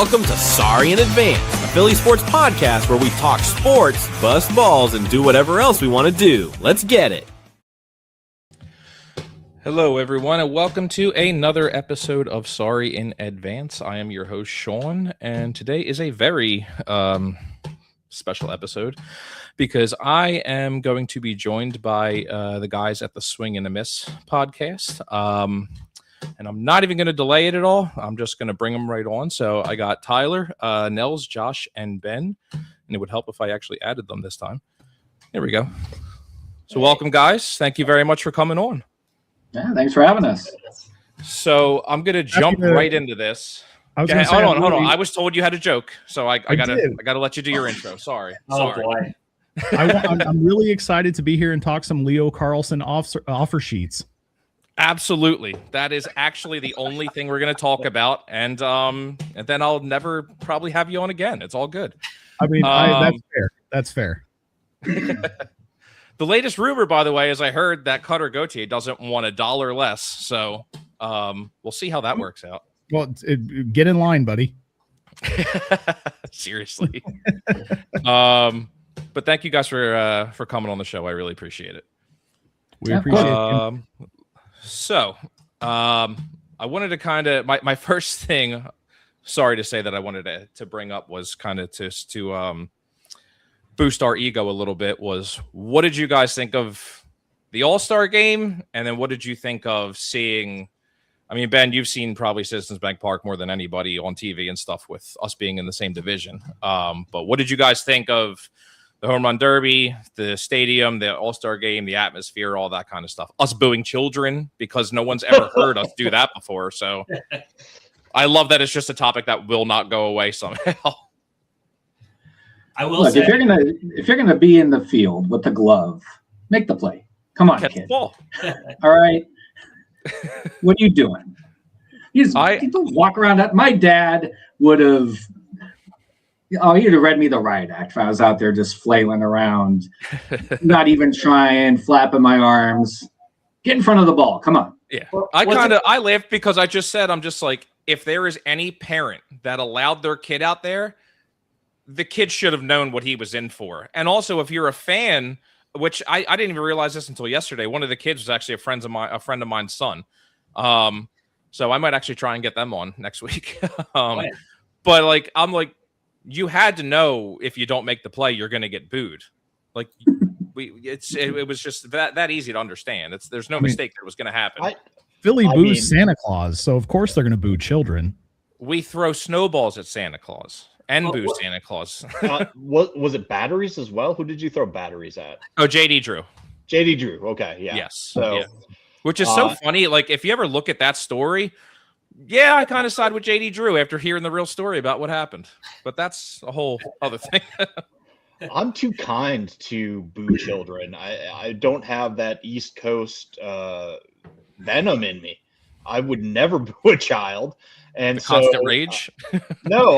welcome to Sorry in Advance, a Philly sports podcast where we talk sports, bust balls, and do whatever else we want to do. Let's get it. Hello, everyone, and welcome to another episode of Sorry in Advance. I am your host, Sean, and today is a very special episode because I am going to be joined by the guys at the Swing and a Miss podcast. And I'm not even going to delay it at all. I'm just going to bring them right on. So I got Tyler, Nels, Josh, and Ben. And it would help if I actually added them this time. There we go. So welcome, guys. Thank you very much for coming on. Yeah, thanks for having us. So I'm going to jump right into this. Hold on. I was told you had a joke. So I gotta let you do your intro. Sorry. Boy. I'm really excited to be here and talk some Leo Carlson offer sheets. Absolutely. That is actually the only thing we're going to talk about. And then I'll never probably have you on again. It's all good. I mean, that's fair. The latest rumor, by the way, is I heard that Cutter Gauthier doesn't want $1 less. So we'll see how that works out. Well, get in line, buddy. Seriously. But thank you guys for coming on the show. I really appreciate it. We appreciate it. So, I wanted to kind of my first thing. Sorry to say that I wanted to bring up was kind of to boost our ego a little bit. Was what did you guys think of the All-Star game, and then what did you think of seeing? I mean, Ben, you've seen probably Citizens Bank Park more than anybody on TV and stuff with us being in the same division. But what did you guys think of the Home Run Derby, the stadium, the All-Star game, the atmosphere, all that kind of stuff? Us booing children because no one's ever heard us do that before. So I love that it's just a topic that will not go away somehow. I will say, if you're gonna be in the field with the glove, make the play. Come on, Catch kid. the ball. All right. What are you doing? You don't walk around that. My dad would have. Oh, he'd have read me the riot act if I was out there just flailing around, not even trying, flapping my arms. Get in front of the ball. Come on. Yeah. I laughed because I just said, I'm just like, if there is any parent that allowed their kid out there, the kid should have known what he was in for. And also, if you're a fan, which I didn't even realize this until yesterday, one of the kids was actually a friend of mine's son. So I might actually try and get them on next week. But like, I'm like, you had to know if you don't make the play, you're going to get booed. Like it was just that easy to understand. There's no mistake that was going to happen. Philly boos Santa Claus, so of course they're going to boo children. We throw snowballs at Santa Claus and boo Santa Claus. Was it batteries as well? Who did you throw batteries at? Oh, JD Drew. JD Drew. Okay, yeah. Yes. So, yeah. Which is so funny. Like if you ever look at that story. Yeah, I kind of side with JD Drew after hearing the real story about what happened. But that's a whole other thing. I'm too kind to boo children. I don't have that East Coast venom in me. I would never boo a child. And the constant rage? No,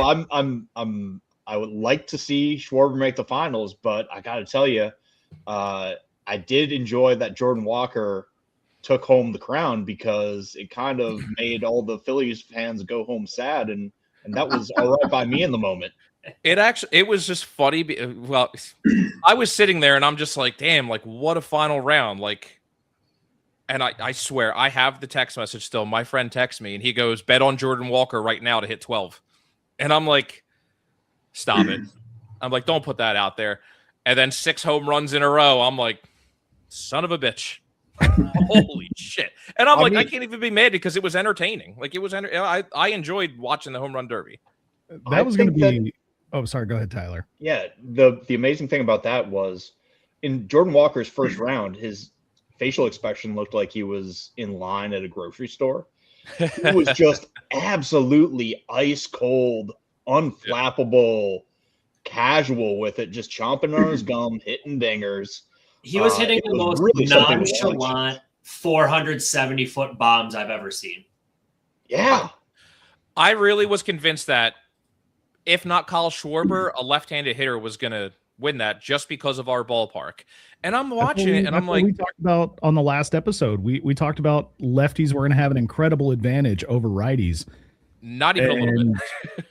I would like to see Schwarber make the finals, but I got to tell you, I did enjoy that Jordan Walker took home the crown because it kind of made all the Phillies fans go home sad, and that was all right by me in the moment. It was just funny. Well, I was sitting there and I'm just like, damn, like what a final round. Like, and I swear I have the text message still. My friend texts me and he goes, bet on Jordan Walker right now to hit 12. And I'm like, stop it. I'm like, don't put that out there. And then 6 home runs in a row. I'm like, son of a bitch. Holy shit. And I'm like, I can't even be mad because it was entertaining. Like it was I enjoyed watching the Home Run Derby. That was going to be Oh, sorry, go ahead, Tyler. Yeah, the amazing thing about that was in Jordan Walker's first round, his facial expression looked like he was in line at a grocery store. He was just absolutely ice cold, unflappable, casual with it, just chomping on his gum, hitting dingers. He was hitting the most really nonchalant 470-foot bombs I've ever seen. Yeah. I really was convinced that if not Kyle Schwarber, a left-handed hitter was going to win that just because of our ballpark. And I'm watching it, and I'm like... We talked about on the last episode. We talked about lefties were going to have an incredible advantage over righties. Not even a little bit.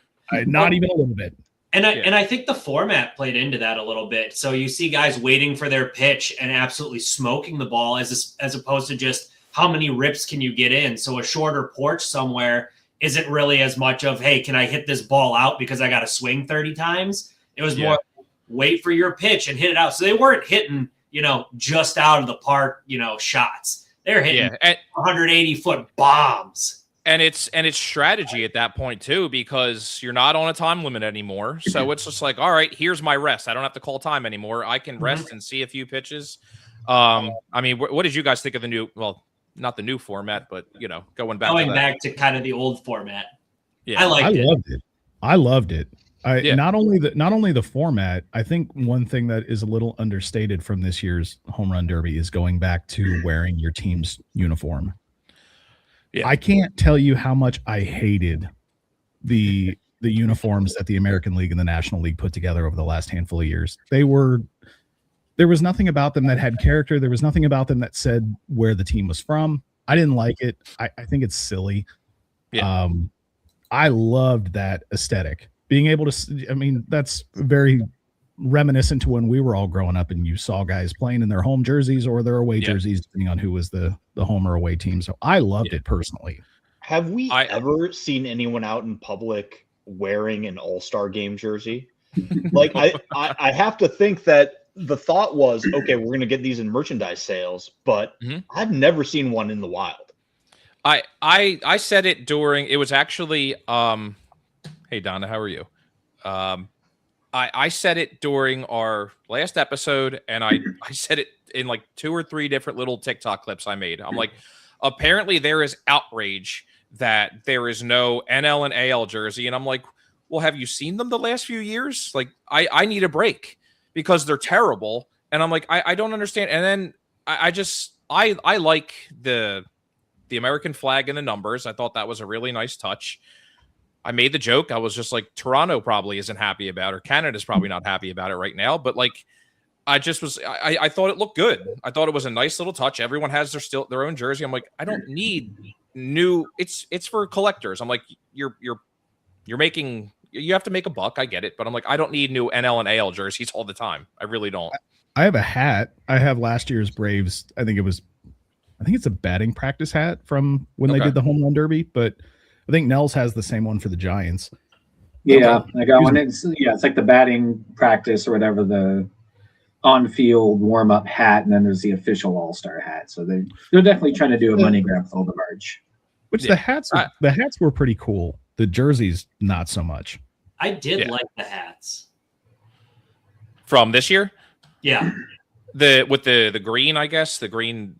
Not even a little bit. And I think the format played into that a little bit. So you see guys waiting for their pitch and absolutely smoking the ball as opposed to just how many rips can you get in. So a shorter porch somewhere isn't really as much of, hey, can I hit this ball out because I got to swing 30 times? It was more wait for your pitch and hit it out. So they weren't hitting, just out of the park, shots. They're hitting 180-foot bombs. And it's strategy at that point too, because you're not on a time limit anymore. So it's just like, all right, here's my rest. I don't have to call time anymore. I can rest and see a few pitches. I mean, what did you guys think of the new? Well, not the new format, but going back to kind of the old format. Yeah, I loved it. Not only the format. I think one thing that is a little understated from this year's Home Run Derby is going back to wearing your team's uniform. Yeah. I can't tell you how much I hated the uniforms that the American League and the National League put together over the last handful of years. There was nothing about them that had character. There was nothing about them that said where the team was from. I didn't like it. I think it's silly. Yeah. I loved that aesthetic. Being able to, that's very reminiscent to when we were all growing up and you saw guys playing in their home jerseys or their away jerseys, depending on who was the home or away team. So I loved it personally. Have we ever seen anyone out in public wearing an All-Star game jersey? Like I have to think that the thought was, okay, we're going to get these in merchandise sales, but I've never seen one in the wild. I said it during, it was actually, hey Donna, how are you? I said it during our last episode, and I said it in like 2 or 3 different little TikTok clips I made. I'm like, apparently there is outrage that there is no NL and AL jersey. And I'm like, well, have you seen them the last few years? Like, I need a break because they're terrible. And I'm like, I don't understand. And then I like the American flag and the numbers. I thought that was a really nice touch. I made the joke. I was just like, Toronto probably isn't happy about it, or Canada's probably not happy about it right now. But like, I thought it looked good. I thought it was a nice little touch. Everyone has their own jersey. I'm like, I don't need new. It's for collectors. I'm like, you're making, you have to make a buck. I get it, but I'm like, I don't need new NL and AL jerseys all the time. I really don't. I have a hat. I have last year's Braves. I think it's a batting practice hat from when they did the Home Run Derby, but I think Nels has the same one for the Giants. Yeah, I got one. It's like the batting practice or whatever, the on-field warm-up hat, and then there's the official All-Star hat. So they're definitely trying to do a money grab with all the merch. Which the hats were pretty cool. The jerseys, not so much. I did like the hats from this year. Yeah, with the green, I guess the green.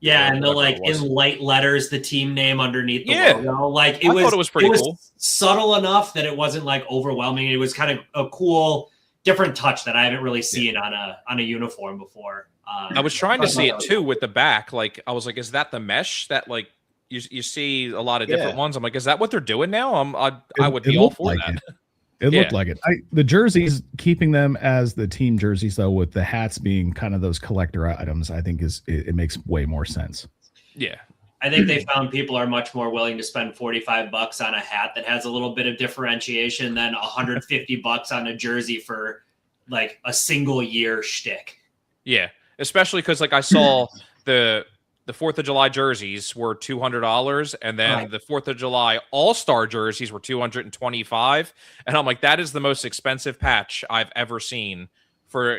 Yeah, and in light letters, the team name underneath the logo. Like I thought it was pretty cool. Subtle enough that it wasn't like overwhelming. It was kind of a cool, different touch that I haven't really seen on a uniform before. I was trying to see it too with the back. Like I was like, is that the mesh that like you see a lot of different ones? I'm like, is that what they're doing now? I would be all for that. It looked like it. The jerseys, keeping them as the team jerseys, though, with the hats being kind of those collector items, I think it makes way more sense. Yeah. I think they found people are much more willing to spend $45 on a hat that has a little bit of differentiation than $150 on a jersey for like a single year shtick. Yeah. Especially because like I saw the 4th of July jerseys were $200, and then the 4th of July All-Star jerseys were $225. And I'm like, that is the most expensive patch I've ever seen.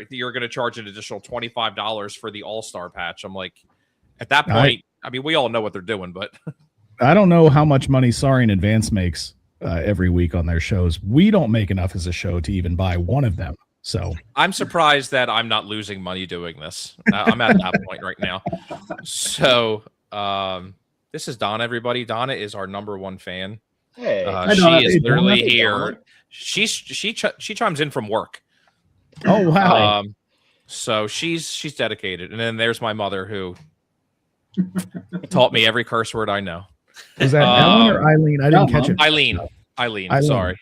You're going to charge an additional $25 for the All-Star patch. I'm like, at that point, I mean, we all know what they're doing, but I don't know how much money Sorry in Advance makes every week on their shows. We don't make enough as a show to even buy one of them. So I'm surprised that I'm not losing money doing this. I'm at that point right now. So this is Donna, everybody. Donna is our #1 fan. Hey, she is literally here. She chimes in from work. Oh wow! So she's dedicated. And then there's my mother who taught me every curse word I know. Is that Ellen or Eileen? I didn't catch it. Eileen. Sorry.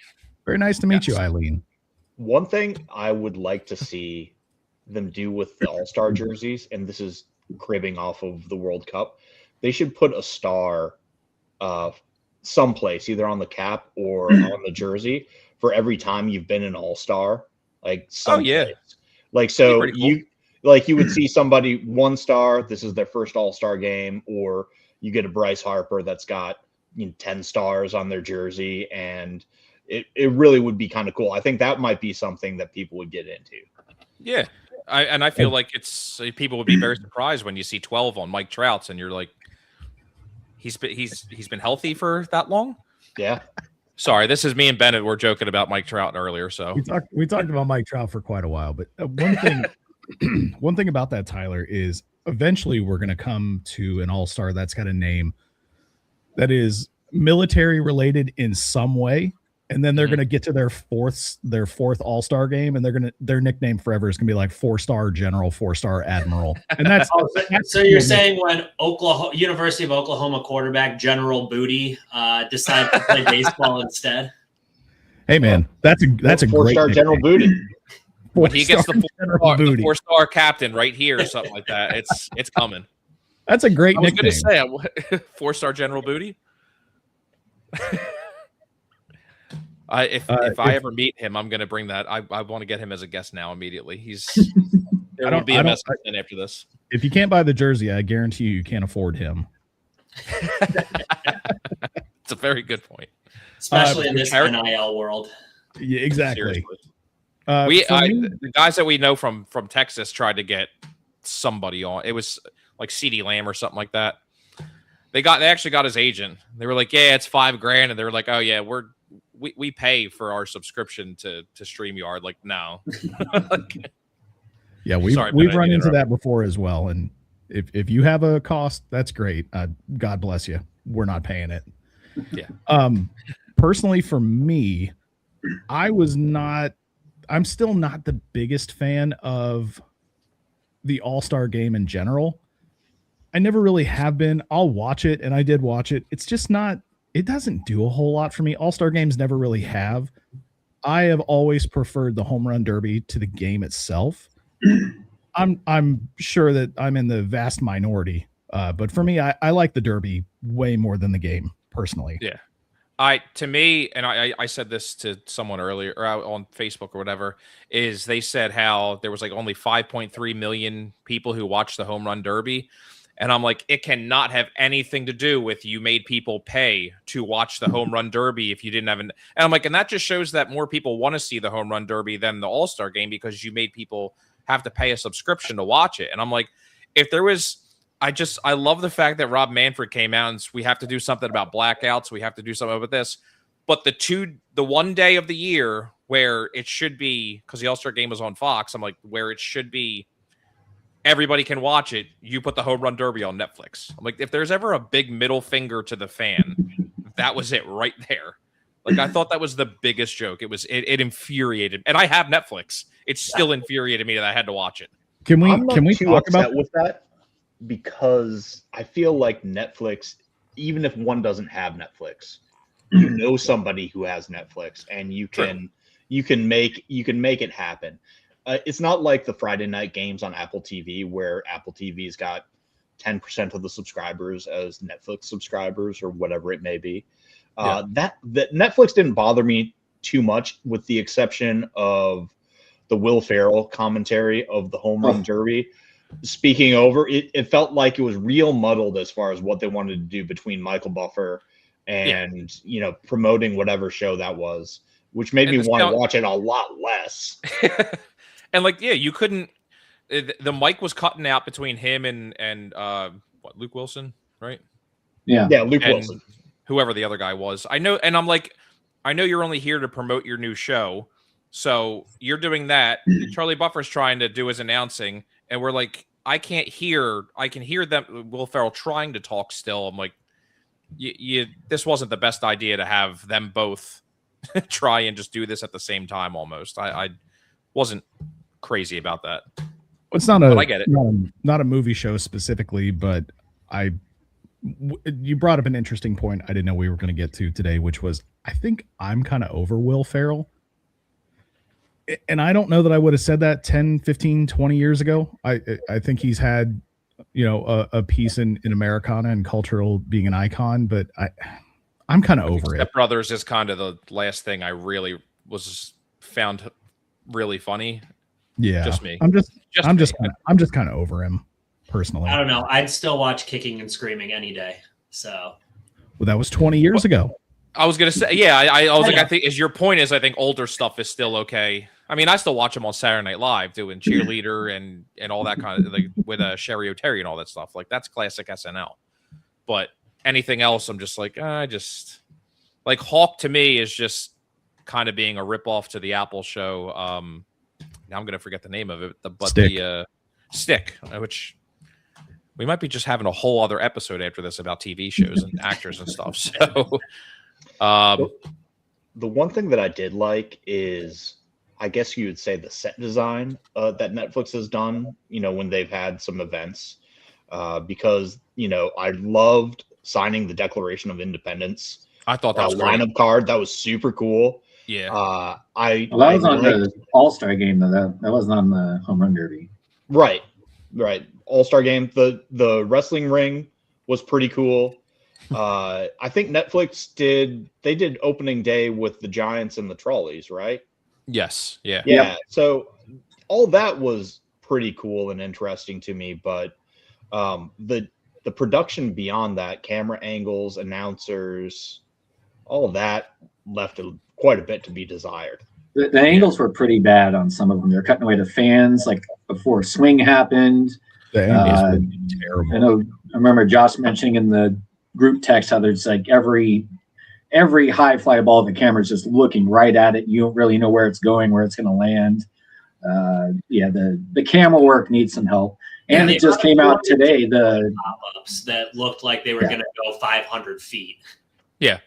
Very nice to meet you, Eileen. One thing I would like to see them do with the All-Star jerseys, and this is cribbing off of the World Cup, they should put a star someplace, either on the cap or on the jersey, for every time you've been an all-star. Like someplace. Like so cool. You would see somebody 1 star, this is their first all-star game, or you get a Bryce Harper that's got 10 stars on their jersey, and it really would be kind of cool. I think that might be something that people would get into. Yeah. I feel like people would be very surprised when you see 12 on Mike Trout's, and you're like, he's been healthy for that long. Yeah. Sorry, this is me and Bennett. We're joking about Mike Trout earlier. So we talked about Mike Trout for quite a while, but one thing about that, Tyler, is eventually we're going to come to an all-star that's got a name that is military related in some way. And then they're going to get to their fourth all-star game, and their nickname forever is going to be like 4-star general, 4-star admiral. And that's so you're saying when University of Oklahoma quarterback General Booty decided to play baseball instead? Hey man, that's a great 4-star General Booty. When he gets the 4-star captain right here or something like that, it's coming. That's a great nickname. I was going to say 4-star General Booty. If I ever meet him, I'm going to bring that. I want to get him as a guest now immediately. There won't be a mess after this. If you can't buy the jersey, I guarantee you can't afford him. It's a very good point, especially in this NIL world. Yeah, exactly. The guys that we know from Texas tried to get somebody on. It was like CeeDee Lamb or something like that. They actually got his agent. They were like, "Yeah, it's $5,000," and they were like, "Oh yeah, we pay for our subscription to StreamYard." Like, no. Yeah, we've run into that before as well. And if you have a cost, that's great. God bless you. We're not paying it. Yeah. Personally, for me, I'm still not the biggest fan of the All-Star game in general. I never really have been. I'll watch it, and I did watch it. It's just not, it doesn't do a whole lot for me. All-Star games never really have. I have always preferred the home run derby to the game itself. I'm sure that I'm in the vast minority, but for me, I like the derby way more than the game personally. Yeah. To me, and I said this to someone earlier or on Facebook or whatever, is they said how there was like only 5.3 million people who watched the home run derby. And I'm like, it cannot have anything to do with you made people pay to watch the home run derby if you didn't have and I'm like, and that just shows that more people want to see the home run derby than the All-Star game because you made people have to pay a subscription to watch it. And I'm like, if there was, I love the fact that Rob Manfred came out and we have to do something about blackouts. We have to do something about this. But the one day of the year where it should be, because the All-Star game was on Fox, I'm like, where it should be, everybody can watch it. You put the home run derby on Netflix. I'm like, if there's ever a big middle finger to the fan, that was it right there. Like, I thought that was the biggest joke. It infuriated, and I have Netflix. It still infuriated me that I had to watch it. Can we talk about with that? Because I feel like Netflix, even if one doesn't have Netflix, you know somebody who has Netflix, and you can make it happen. It's not like the Friday night games on Apple TV, where Apple TV's got 10% of the subscribers as Netflix subscribers or whatever it may be. That Netflix didn't bother me too much, with the exception of the Will Ferrell commentary of the home run derby. Speaking over, it felt like it was real muddled as far as what they wanted to do between Michael Buffer and promoting whatever show that was, which made me want to watch it a lot less. And you couldn't. The mic was cutting out between him and Luke Wilson, right? Yeah, Luke Wilson, whoever the other guy was. I know, and I'm like, I know you're only here to promote your new show, so you're doing that. Charlie Buffer's trying to do his announcing, and we're like, I can hear them. Will Ferrell trying to talk still. I'm like, this wasn't the best idea to have them both try and just do this at the same time. Almost, I wasn't crazy about that. It's not I get it. Not a movie show specifically, but you brought up an interesting point I didn't know we were going to get to today, which was, I think I'm kind of over Will Ferrell. And I don't know that I would have said that 10, 15, 20 years ago. I think he's had, a piece in Americana and cultural being an icon, but I'm kind of over it. Step Brothers is kind of the last thing I really found really funny. Yeah, just me. I'm just kind of over him personally. I don't know. I'd still watch Kicking and Screaming any day. So, well, that was 20 years ago. I was gonna say, yeah. I was like, I think as your point is, I think older stuff is still okay. I mean, I still watch him on Saturday Night Live doing Cheerleader and all that kind of like with Sherry O'Terry and all that stuff. Like that's classic SNL. But anything else, I'm just like, I just like Hawk to me is just kind of being a ripoff to the Apple show. Now I'm gonna forget the name of it, but Stick. the Stick, which we might be just having a whole other episode after this about TV shows and actors and stuff. So, the one thing that I did like is, I guess you would say, the set design that Netflix has done, when they've had some events, because, I loved signing the Declaration of Independence. I thought that was lineup card. That was super cool. Yeah. That was on the All-Star game, though. That wasn't on the Home Run Derby. Right. All-Star game. The wrestling ring was pretty cool. I think Netflix did opening day with the Giants and the Trolleys, right? Yes. Yeah. Yeah. So all that was pretty cool and interesting to me, but the production beyond that, camera angles, announcers, all of that left quite a bit to be desired. The angles were pretty bad on some of them. They're cutting away the fans like before a swing happened. The angles were terrible. I remember Josh mentioning in the group text how there's like every high fly ball, the camera's just looking right at it. You don't really know where it's going, where it's going to land. The camera work needs some help. And it just came out today. The pop-ups that looked like they were going to go 500 feet. Yeah.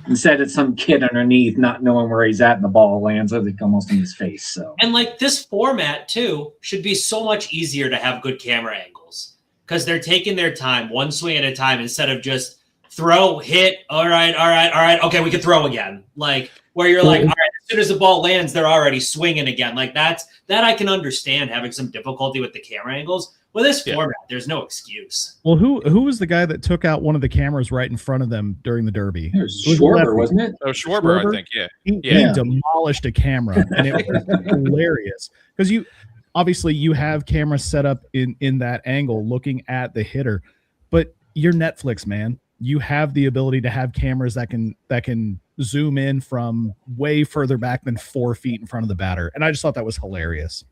Instead, it's some kid underneath not knowing where he's at, and the ball lands like almost in his face. So, and like this format too should be so much easier to have good camera angles because they're taking their time, one swing at a time, instead of just throw, hit. All right. Okay, we can throw again. Like where you're like, all right, as soon as the ball lands, they're already swinging again. Like that I can understand having some difficulty with the camera angles. With this format, there's no excuse. Well, who was the guy that took out one of the cameras right in front of them during the Derby? It was Schwarber, wasn't it? Oh, Schwarber, I think. Yeah. He demolished a camera, and it was hilarious because you have cameras set up in that angle looking at the hitter, but you're Netflix, man. You have the ability to have cameras that can zoom in from way further back than 4 feet in front of the batter, and I just thought that was hilarious.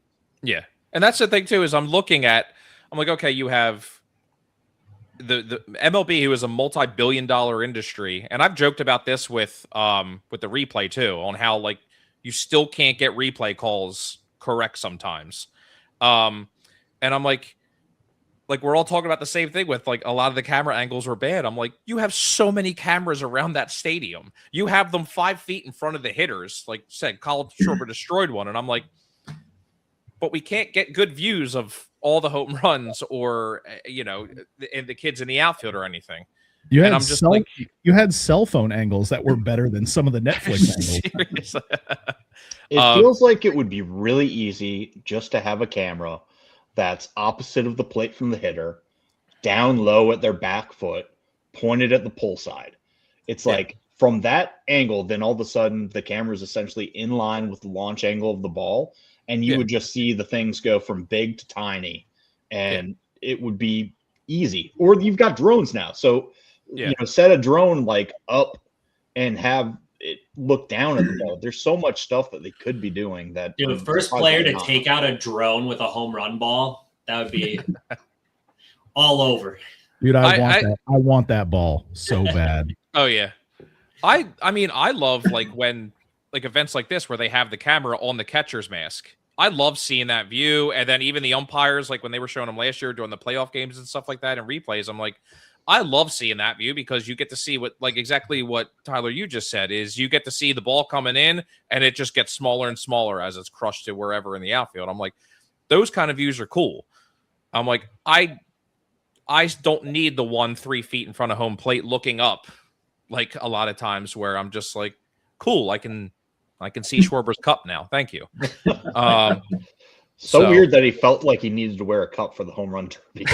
Yeah, and that's the thing too is I'm like, okay, you have the MLB, who is a multi-billion-dollar industry, and I've joked about this with the replay too, on how like you still can't get replay calls correct sometimes, and I'm like we're all talking about the same thing with like a lot of the camera angles were bad. I'm like, you have so many cameras around that stadium, you have them 5 feet in front of the hitters. Like you said, Kyle Schwarber destroyed one, and I'm like, but we can't get good views of all the home runs or, and the kids in the outfield or anything. You had cell phone angles that were better than some of the Netflix angles. It feels like it would be really easy just to have a camera that's opposite of the plate from the hitter, down low at their back foot, pointed at the pull side. It's like from that angle, then all of a sudden the camera is essentially in line with the launch angle of the ball. And you would just see the things go from big to tiny, and it would be easy. Or you've got drones now. So, set a drone like up and have it look down at the ball. There's so much stuff that they could be doing that. Dude, first player to take out a drone with a home run ball, that would be all over. Dude, I want that ball so bad. Oh yeah. I mean, I love like when like events like this where they have the camera on the catcher's mask. I love seeing that view. And then even the umpires, like when they were showing them last year during the playoff games and stuff like that and replays, I'm like, I love seeing that view because you get to see exactly what Tyler, you just said is you get to see the ball coming in and it just gets smaller and smaller as it's crushed to wherever in the outfield. I'm like, those kind of views are cool. I'm like, I don't need the 3 feet in front of home plate looking up like a lot of times where I'm just like, cool, I can see Schwarber's cup now. Thank you. So weird that he felt like he needed to wear a cup for the home run derby.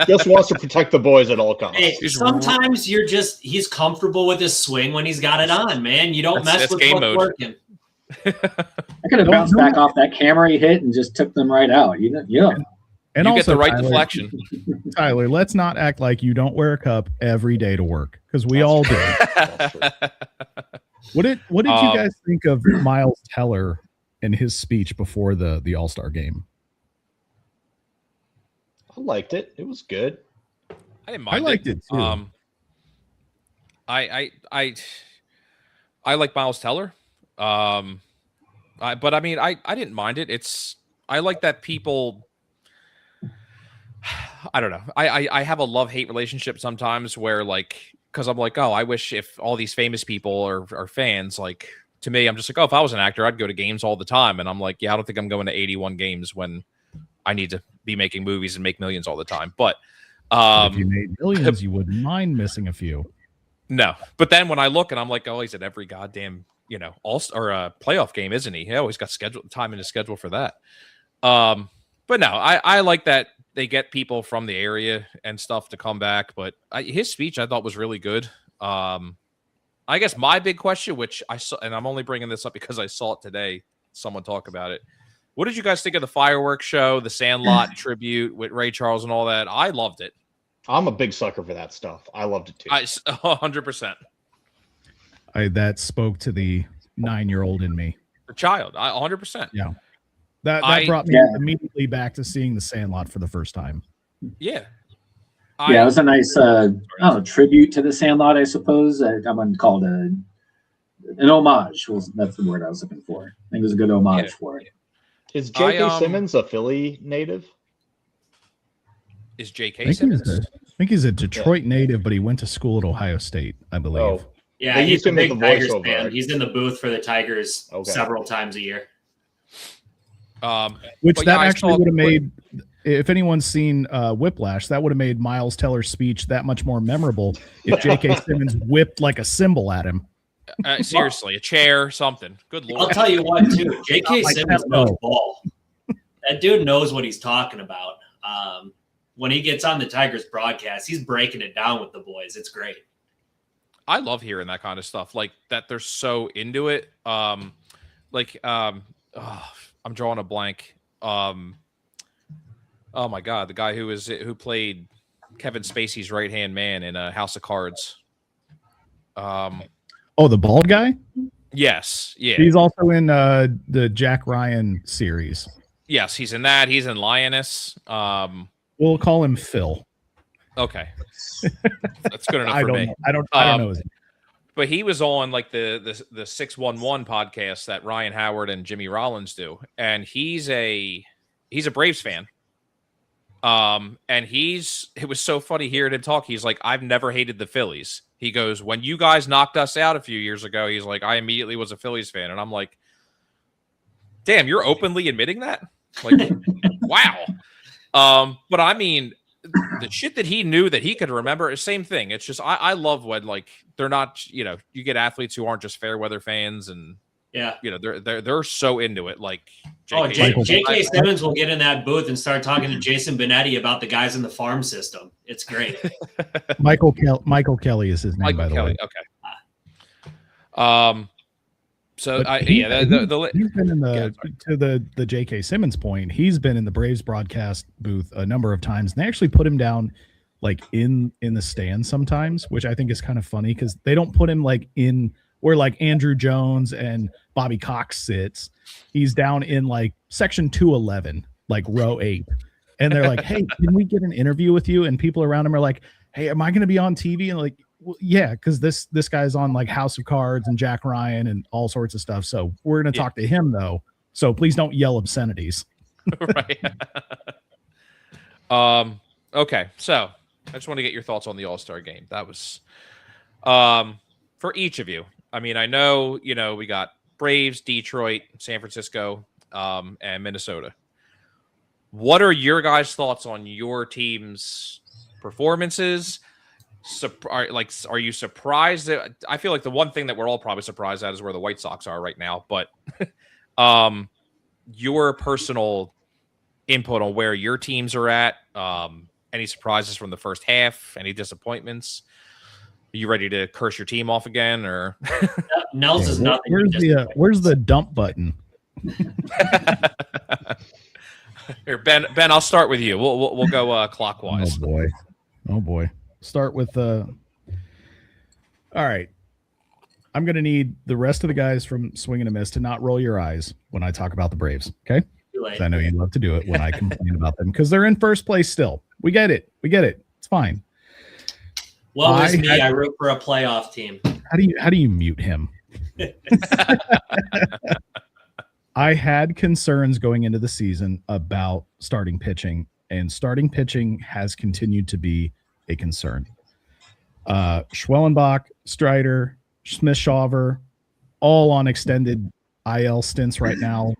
Just wants to protect the boys at all costs. Hey, sometimes he's comfortable with his swing when he's got it on, man. You don't mess with what's working. I could have bounced back off that Camry hit and just took them right out. Yeah. And you also, get the right Tyler, deflection. Tyler, let's not act like you don't wear a cup every day to work, because we all do. What did you guys think of Miles Teller and his speech before the All-Star game? I liked it. It was good. I didn't mind. I liked it too. I like Miles Teller. But I mean, I didn't mind it. I like that people. I don't know. I have a love-hate relationship sometimes where, like, because I'm like, oh, I wish if all these famous people are fans, like, to me, I'm just like, oh, if I was an actor, I'd go to games all the time. And I'm like, yeah, I don't think I'm going to 81 games when I need to be making movies and make millions all the time. But if you made millions, you wouldn't mind missing a few. No. But then when I look and I'm like, oh, he's at every goddamn, playoff game, isn't he? He always got time in his schedule for that. But no, I like that they get people from the area and stuff to come back. But his speech I thought was really good. I guess my big question, which I saw, and I'm only bringing this up because I saw it today, someone talk about it. What did you guys think of the fireworks show, the Sandlot tribute with Ray Charles and all that? I loved it. I'm a big sucker for that stuff. I loved it too. 100%. That spoke to the 9-year-old in me. The child, 100%. Yeah. That brought me immediately back to seeing the Sandlot for the first time. Yeah. It was a nice tribute to the Sandlot, I suppose. I wouldn't call it an homage. That's the word I was looking for. I think it was a good homage for it. Is J.K. Simmons a Philly native? Is J.K. Simmons? I think he's a Detroit native, but he went to school at Ohio State, I believe. Oh. Yeah, he's a big Tigers fan. Right? He's in the booth for the Tigers several times a year. Which that actually would have made, if anyone's seen Whiplash, that would have made Miles Teller's speech that much more memorable if J.K. Simmons whipped like a cymbal at him. Seriously, a chair, something. Good Lord. I'll tell you what, too. J.K. Simmons knows ball. That dude knows what he's talking about. When he gets on the Tigers broadcast, he's breaking it down with the boys. It's great. I love hearing that kind of stuff, like that they're so into it. I'm drawing a blank. Oh my God, the guy who played Kevin Spacey's right-hand man in House of Cards. The bald guy? Yes. Yeah. He's also in the Jack Ryan series. Yes, he's in that. He's in Lioness. We'll call him Phil. Okay. That's good enough for me. I don't know his name. But he was on like the 611 podcast that Ryan Howard and Jimmy Rollins do, and he's a Braves fan. And it was so funny hearing him talk. He's like, I've never hated the Phillies. He goes, when you guys knocked us out a few years ago, he's like, I immediately was a Phillies fan, and I'm like, damn, you're openly admitting that? Like, wow. But I mean, the shit that he knew that he could remember, same thing. It's just I love when, like, they're not, you get athletes who aren't just fair weather fans, and they're so into it. Like J.K. Simmons will get in that booth and start talking to Jason Benetti about the guys in the farm system. It's great. Michael Kelly is his name, by the way. Okay. So he's been in the J.K. Simmons point. He's been in the Braves broadcast booth a number of times, and they actually put him down like in the stands sometimes, which I think is kind of funny because they don't put him like in where like Andrew Jones and Bobby Cox sits. He's down in like section 211, like row 8, and they're like, "Hey, can we get an interview with you?" And people around him are like, "Hey, am I going to be on TV?" And like, well, yeah, because this guy's on like House of Cards and Jack Ryan and all sorts of stuff. So we're going to talk to him though. So please don't yell obscenities. Right. Okay. So I just want to get your thoughts on the All-Star game. That was for each of you. I mean, I know, we got Braves, Detroit, San Francisco, and Minnesota. What are your guys' thoughts on your team's performances? Are you surprised? I feel like the one thing that we're all probably surprised at is where the White Sox are right now. But your personal input on where your teams are at. Any surprises from the first half? Any disappointments? Are you ready to curse your team off again, or Nels is nothing? Where's the dump button? Here, Ben, I'll start with you. We'll go clockwise. Oh boy. Start with all right. I'm going to need the rest of the guys from Swing and a Miss to not roll your eyes when I talk about the Braves, okay? I know you love to do it when I complain about them because they're in first place still. We get it. It's fine. Well, was me. I root for a playoff team. How do you mute him? I had concerns going into the season about starting pitching, and starting pitching has continued to be a concern. Schwellenbach, Strider, Smith-Shawver, all on extended IL stints right now.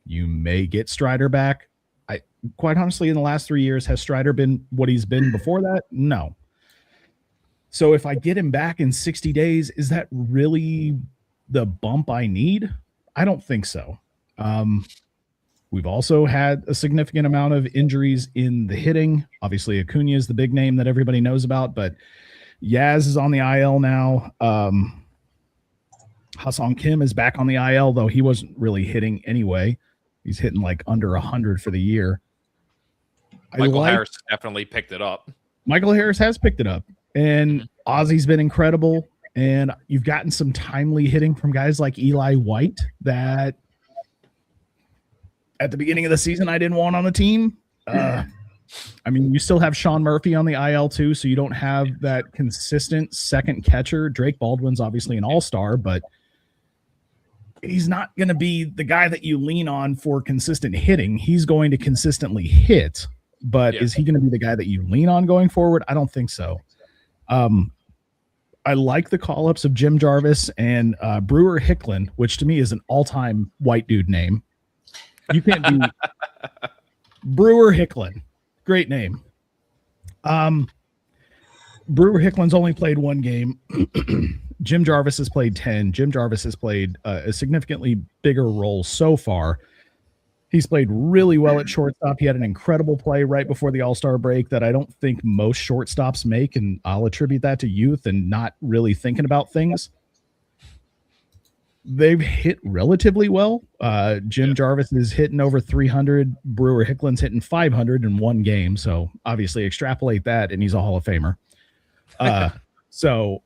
You may get Strider back. Quite honestly, in the last 3 years, has Strider been what he's been before that? No. So if I get him back in 60 days, is that really the bump I need? I don't think so. We've also had a significant amount of injuries in the hitting. Obviously, Acuna is the big name that everybody knows about, but Yaz is on the IL now. Ha-Seong Kim is back on the IL, though he wasn't really hitting anyway. He's hitting like under 100 for the year. Michael Harris definitely picked it up. Michael Harris has picked it up, and Ozzy's been incredible. And you've gotten some timely hitting from guys like Eli White that at the beginning of the season I didn't want on the team. I mean, you still have Sean Murphy on the IL too, so you don't have that consistent second catcher. Drake Baldwin's obviously an all-star, but he's not going to be the guy that you lean on for consistent hitting. He's going to consistently hit, but is he going to be the guy that you lean on going forward? I don't think so. I like the call-ups of Jim Jarvis and Brewer Hicklin, which to me is an all-time white dude name. You can't be Brewer Hicklin. Great name. Brewer Hicklin's only played one game. Jim Jarvis has played 10. Jim Jarvis has played a significantly bigger role so far. He's played really well at shortstop. He had an incredible play right before the All-Star break that I don't think most shortstops make, and I'll attribute that to youth and not really thinking about things. They've hit relatively well. Jim Jarvis is hitting over 300. Brewer Hicklin's hitting 500 in one game. So obviously extrapolate that, and he's a Hall of Famer. So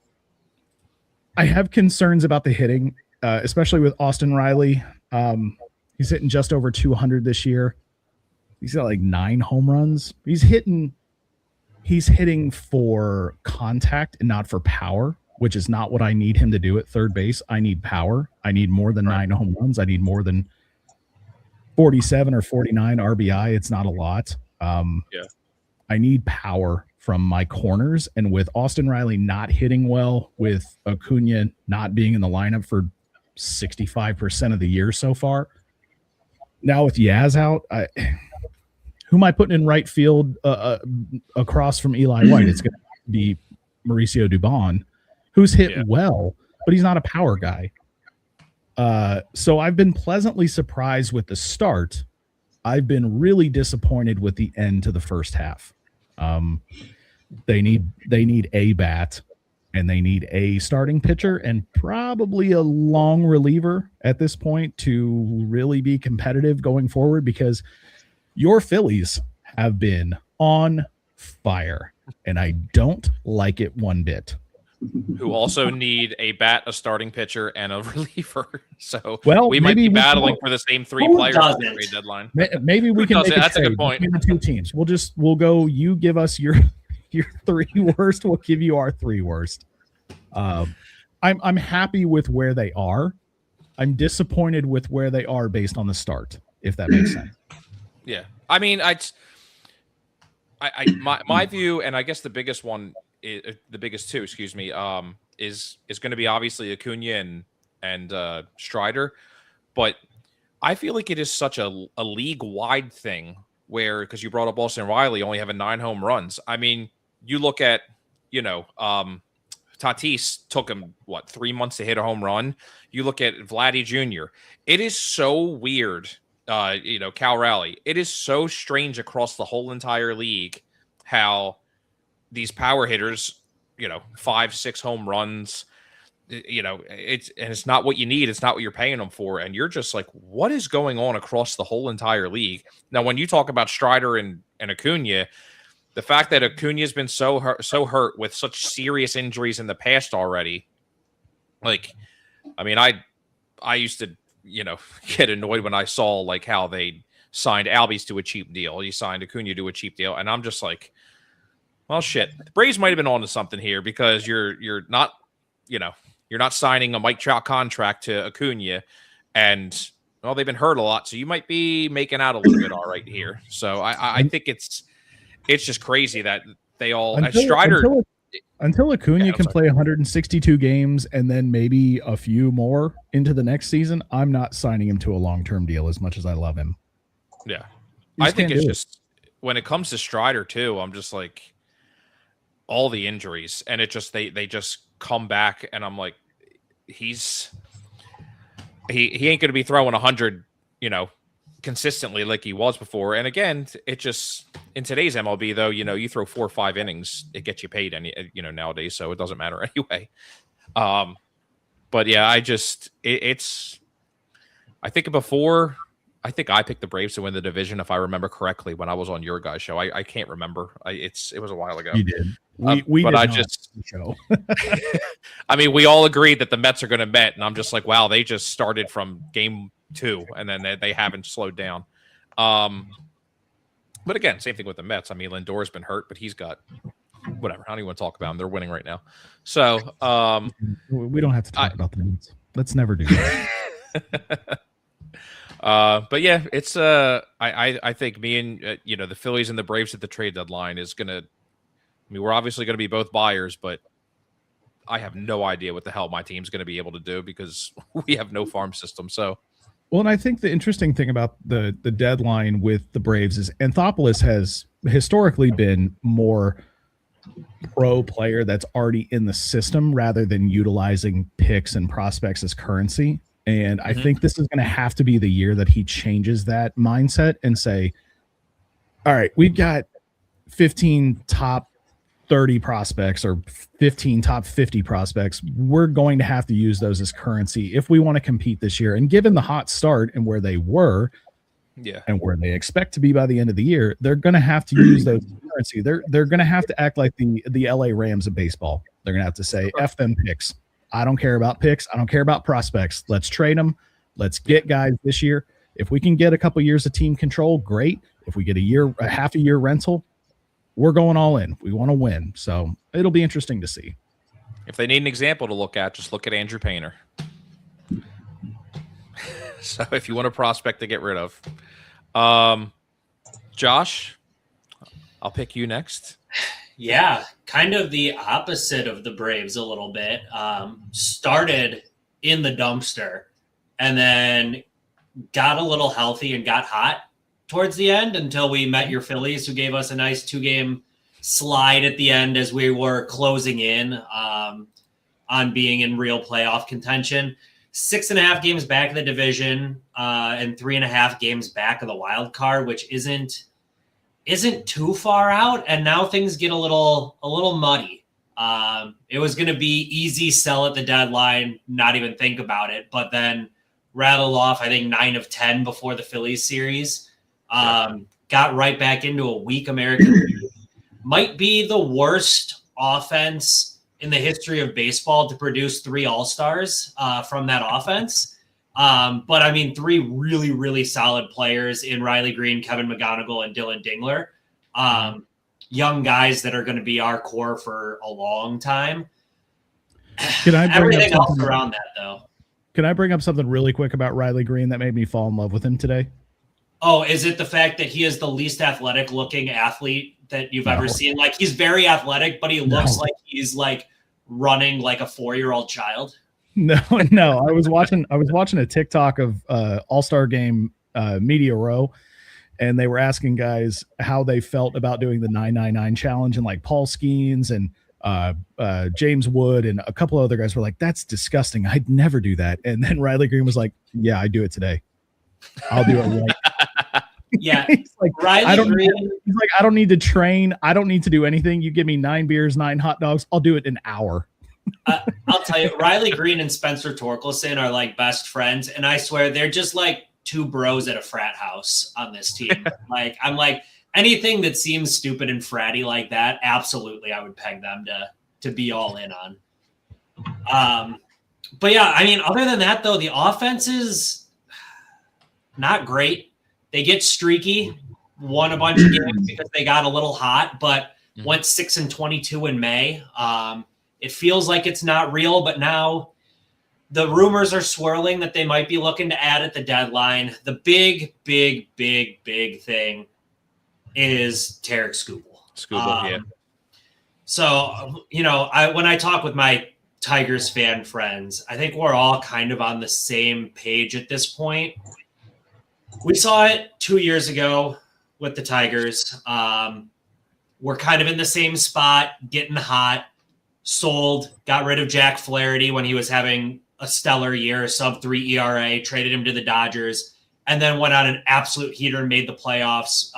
I have concerns about the hitting, especially with Austin Riley. He's hitting just over 200 this year. He's got like 9 home runs. He's hitting for contact and not for power, which is not what I need him to do at third base. I need power. I need more than 9 home runs. I need more than 47 or 49 RBI. It's not a lot. I need power from my corners. And with Austin Riley not hitting well, with Acuna not being in the lineup for 65% of the year so far, now with Yaz out, who am I putting in right field across from Eli White? It's going to be Mauricio Dubon, who's hit well, but he's not a power guy. So I've been pleasantly surprised with the start. I've been really disappointed with the end to the first half. They need a bat, and they need a starting pitcher and probably a long reliever at this point to really be competitive going forward, because your Phillies have been on fire, and I don't like it one bit. Who also need a bat, a starting pitcher, and a reliever. So we might be battling for the same 3 players at the trade deadline. Maybe we can make That's a good point. Between the 2 teams. We'll go. You give us your 3 worst. We'll give you our 3 worst. I'm happy with where they are. I'm disappointed with where they are based on the start, if that makes sense. Yeah, I mean, my view, and I guess the biggest one, the biggest 2, excuse me, is going to be obviously Acuna and Strider, but I feel like it is such a league-wide thing where, because you brought up Austin Riley only having 9 home runs. I mean, you look at, Tatis took him, 3 months to hit a home run. You look at Vladdy Jr. It is so weird Cal Raleigh. It is so strange across the whole entire league how these power hitters, 5-6 home runs, it's not what you need. It's not what you're paying them for. And you're just like, what is going on across the whole entire league? Now, when you talk about Strider and Acuna, the fact that Acuna has been so hurt with such serious injuries in the past already, I used to, get annoyed when I saw like how they signed Albies to a cheap deal. He signed Acuna to a cheap deal. And I'm just like, well, shit, the Braves might've been onto something here because you're not signing a Mike Trout contract to Acuna, and they've been hurt a lot. So you might be making out a little bit all right here. So I think it's just crazy that they all until Acuna can play 162 games and then maybe a few more into the next season, I'm not signing him to a long-term deal as much as I love him. Yeah. I think it's just when it comes to Strider too, I'm just like all the injuries and it just they just come back and I'm like he ain't going to be throwing 100, consistently like he was before. And again, it just in today's MLB though, you throw 4 or 5 innings, it gets you paid nowadays, so it doesn't matter anyway. But yeah, I think I picked the Braves to win the division if I remember correctly when I was on your guys' show. I can't remember. It was a while ago. You did. We all agreed that the Mets are going to Met, and I'm just like, wow, they just started from game 2, and then they haven't slowed down. But again, same thing with the Mets. Lindor's been hurt, but he's got whatever. I don't even want to talk about him. They're winning right now. So we don't have to talk about the Mets. Let's never do that. But yeah, it's I think me and the Phillies and the Braves at the trade deadline is gonna. We're obviously going to be both buyers, but I have no idea what the hell my team's going to be able to do because we have no farm system. So, well, and I think the interesting thing about the deadline with the Braves is Anthopoulos has historically been more pro player that's already in the system rather than utilizing picks and prospects as currency. And I think this is going to have to be the year that he changes that mindset and say, all right, we've got 15 top 30 prospects or 15 top 50 prospects. We're going to have to use those as currency if we want to compete this year. And given the hot start and where they were and where they expect to be by the end of the year, they're going to have to use those as currency. They're going to have to act like the LA Rams of baseball. They're going to have to say, F them picks. I don't care about picks. I don't care about prospects. Let's trade them. Let's get guys this year. If we can get a couple years of team control, great. If we get a half a year rental, we're going all in. We want to win. So it'll be interesting to see. If they need an example to look at, just look at Andrew Painter. So if you want a prospect to get rid of. Josh, I'll pick you next. Yeah, kind of the opposite of the Braves a little bit. Started in the dumpster and then got a little healthy and got hot towards the end until we met your Phillies, who gave us a nice 2-game slide at the end as we were closing in on being in real playoff contention. 6.5 games back of the division and 3.5 games back of the wild card, which isn't too far out. And now things get a little muddy. It was going to be easy sell at the deadline, not even think about it, but then rattled off, I think 9 of 10 before the Phillies series. Got right back into a weak American League. Might be the worst offense in the history of baseball to produce 3 All-Stars from that offense. But 3 really, really solid players in Riley Green, Kevin McGonigal, and Dylan Dingler. Young guys that are going to be our core for a long time. Everything else around that, though. Can I bring up something really quick about Riley Green that made me fall in love with him today? Oh, is it the fact that he is the least athletic looking athlete that you've ever seen? Like, he's very athletic, but he looks like he's like running like a 4-year-old child. No. I was watching a TikTok of All-Star Game Media Row, and they were asking guys how they felt about doing the 999 challenge, and like Paul Skeens and James Wood and a couple other guys were like, "That's disgusting. I'd never do that." And then Riley Green was like, "Yeah, I do it today. I'll do it right Yeah. He's like, Riley I don't Green. He's like, I don't need to train. I don't need to do anything. You give me 9 beers, 9 hot dogs. I'll do it in an hour. I'll tell you, Riley Green and Spencer Torkelson are like best friends. And I swear they're just like two bros at a frat house on this team. Like, I'm like, anything that seems stupid and fratty like that, absolutely, I would peg them to be all in on. But yeah, I mean, other than that, though, the offense is not great. They get streaky, won a bunch of games because they got a little hot, but went 6-22 in May. It feels like it's not real, but now the rumors are swirling that they might be looking to add at the deadline. The big thing is Tarek Skubal. Yeah. So, when I talk with my Tigers fan friends, I think we're all kind of on the same page at this point. We saw it 2 years ago with the Tigers. We're kind of in the same spot, getting hot, sold, got rid of Jack Flaherty when he was having a stellar year, sub-3 ERA, traded him to the Dodgers, and then went on an absolute heater and made the playoffs.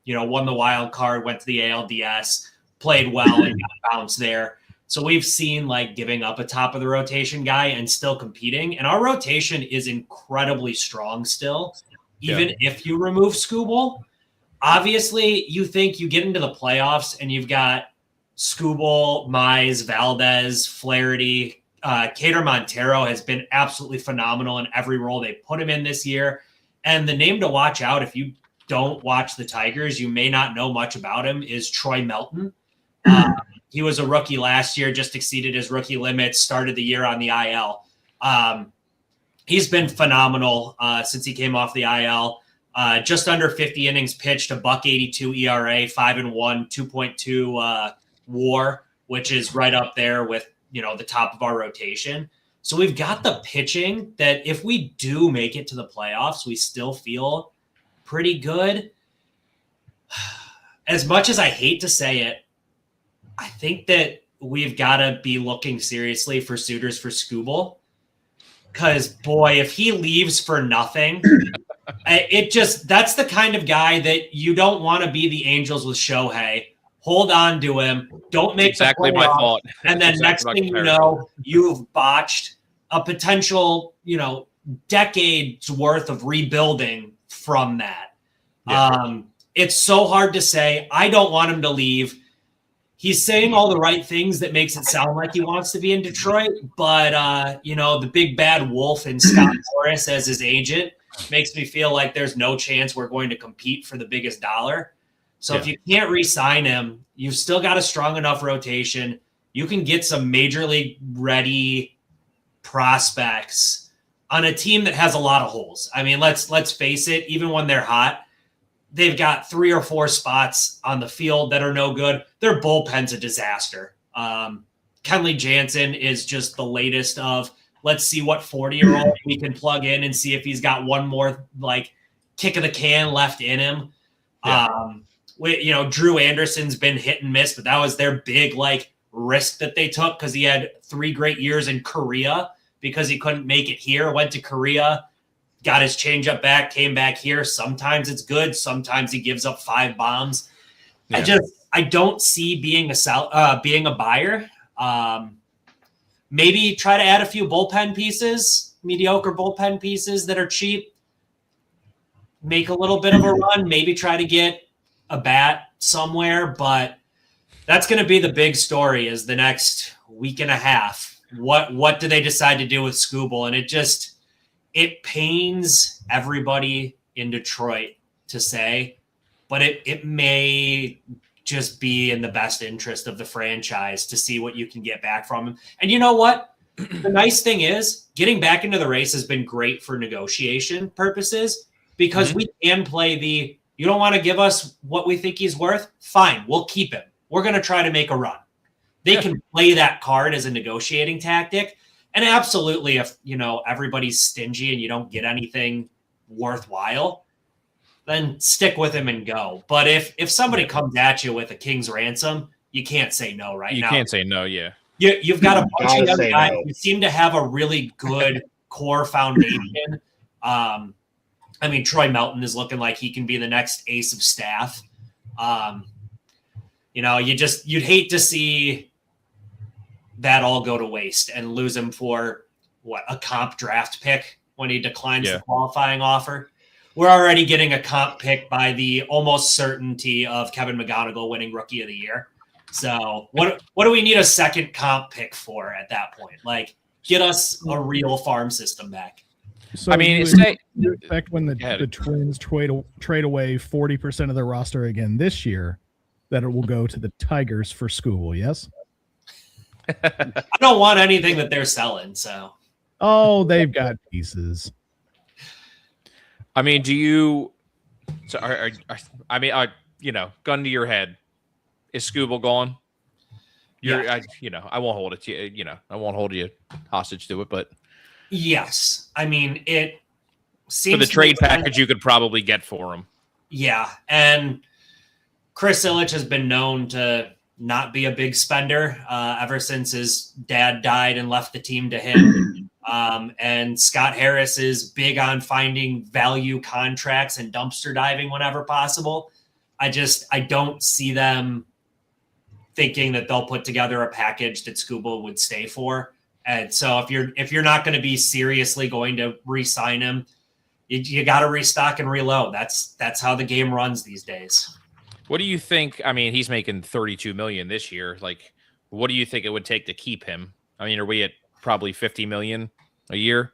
Won the wild card, went to the ALDS, played well and got bounced there. So we've seen like giving up a top of the rotation guy and still competing. And our rotation is incredibly strong still, even if you remove Skubal. Obviously, you think you get into the playoffs and you've got Skubal, Mize, Valdez, Flaherty. Cater Montero has been absolutely phenomenal in every role they put him in this year. And the name to watch out, if you don't watch the Tigers, you may not know much about him, is Troy Melton. He was a rookie last year, just exceeded his rookie limits, started the year on the IL. He's been phenomenal since he came off the IL. Just under 50 innings pitched, a .182 ERA, 5-1, 2.2 WAR, which is right up there with the top of our rotation. So we've got the pitching that if we do make it to the playoffs, we still feel pretty good. As much as I hate to say it, I think that we've got to be looking seriously for suitors for Skubal. Because, boy, if he leaves for nothing, that's the kind of guy that you don't want to be the Angels with Shohei. Hold on to him. Don't make exactly my fault. And then next thing you know, you've botched a potential, decades worth of rebuilding from that. Yeah. It's so hard to say. I don't want him to leave. He's saying all the right things that makes it sound like he wants to be in Detroit, but the big bad wolf in Scott Morris as his agent makes me feel like there's no chance we're going to compete for the biggest dollar. So if you can't re-sign him, you've still got a strong enough rotation. You can get some major league ready prospects on a team that has a lot of holes. I mean, let's face it, even when they're hot, they've got 3 or 4 spots on the field that are no good. Their bullpen's a disaster. Kenley Jansen is just the latest of, let's see what 40-year-old we can plug in and see if he's got one more kick of the can left in him. Yeah. Drew Anderson's been hit and miss, but that was their big risk that they took because he had 3 great years in Korea because he couldn't make it here. Went to Korea, got his changeup back, came back here. Sometimes it's good. Sometimes he gives up 5 bombs. Yeah. I don't see being a buyer. Maybe try to add a few bullpen pieces, mediocre bullpen pieces that are cheap. Make a little bit of a run. Maybe try to get a bat somewhere, but that's going to be the big story is the next week and a half. What do they decide to do with Skubal? And it pains everybody in Detroit to say, but it may just be in the best interest of the franchise to see what you can get back from him. And you know what? The nice thing is getting back into the race has been great for negotiation purposes because we can play you don't want to give us what we think he's worth? Fine, we'll keep him. We're going to try to make a run. They can play that card as a negotiating tactic. And absolutely, if everybody's stingy and you don't get anything worthwhile, then stick with him and go. But if somebody comes at you with a king's ransom, you can't say no now. You can't say no, yeah. You've got a bunch of young guys who seem to have a really good core foundation. I mean, Troy Melton is looking like he can be the next ace of staff. You'd hate to see that all go to waste and lose him for a comp draft pick when he declines the qualifying offer. We're already getting a comp pick by the almost certainty of Kevin McGonigal winning Rookie of the Year. So what do we need a second comp pick for at that point? Like, get us a real farm system back. So I mean, you expect when the Twins trade away 40% of their roster again this year, that it will go to the Tigers for Skubal, yes? I don't want anything that they're selling, so. Oh, they've got pieces. I mean, do you? So, gun to your head, is Skubal gone? I won't hold it to you. I won't hold you hostage to it, but yes, I mean it. Seems for the trade package you could probably get for him. Yeah, and Chris Ilitch has been known to not be a big spender ever since his dad died and left the team to him. And Scott Harris is big on finding value contracts and dumpster diving whenever possible. I don't see them thinking that they'll put together a package that Skubal would stay for. And so if you're not going to be seriously going to re-sign him, you got to restock and reload. That's how the game runs these days. What do you think? I mean, he's making $32 million this year. Like, what do you think it would take to keep him? I mean, are we at probably $50 million a year?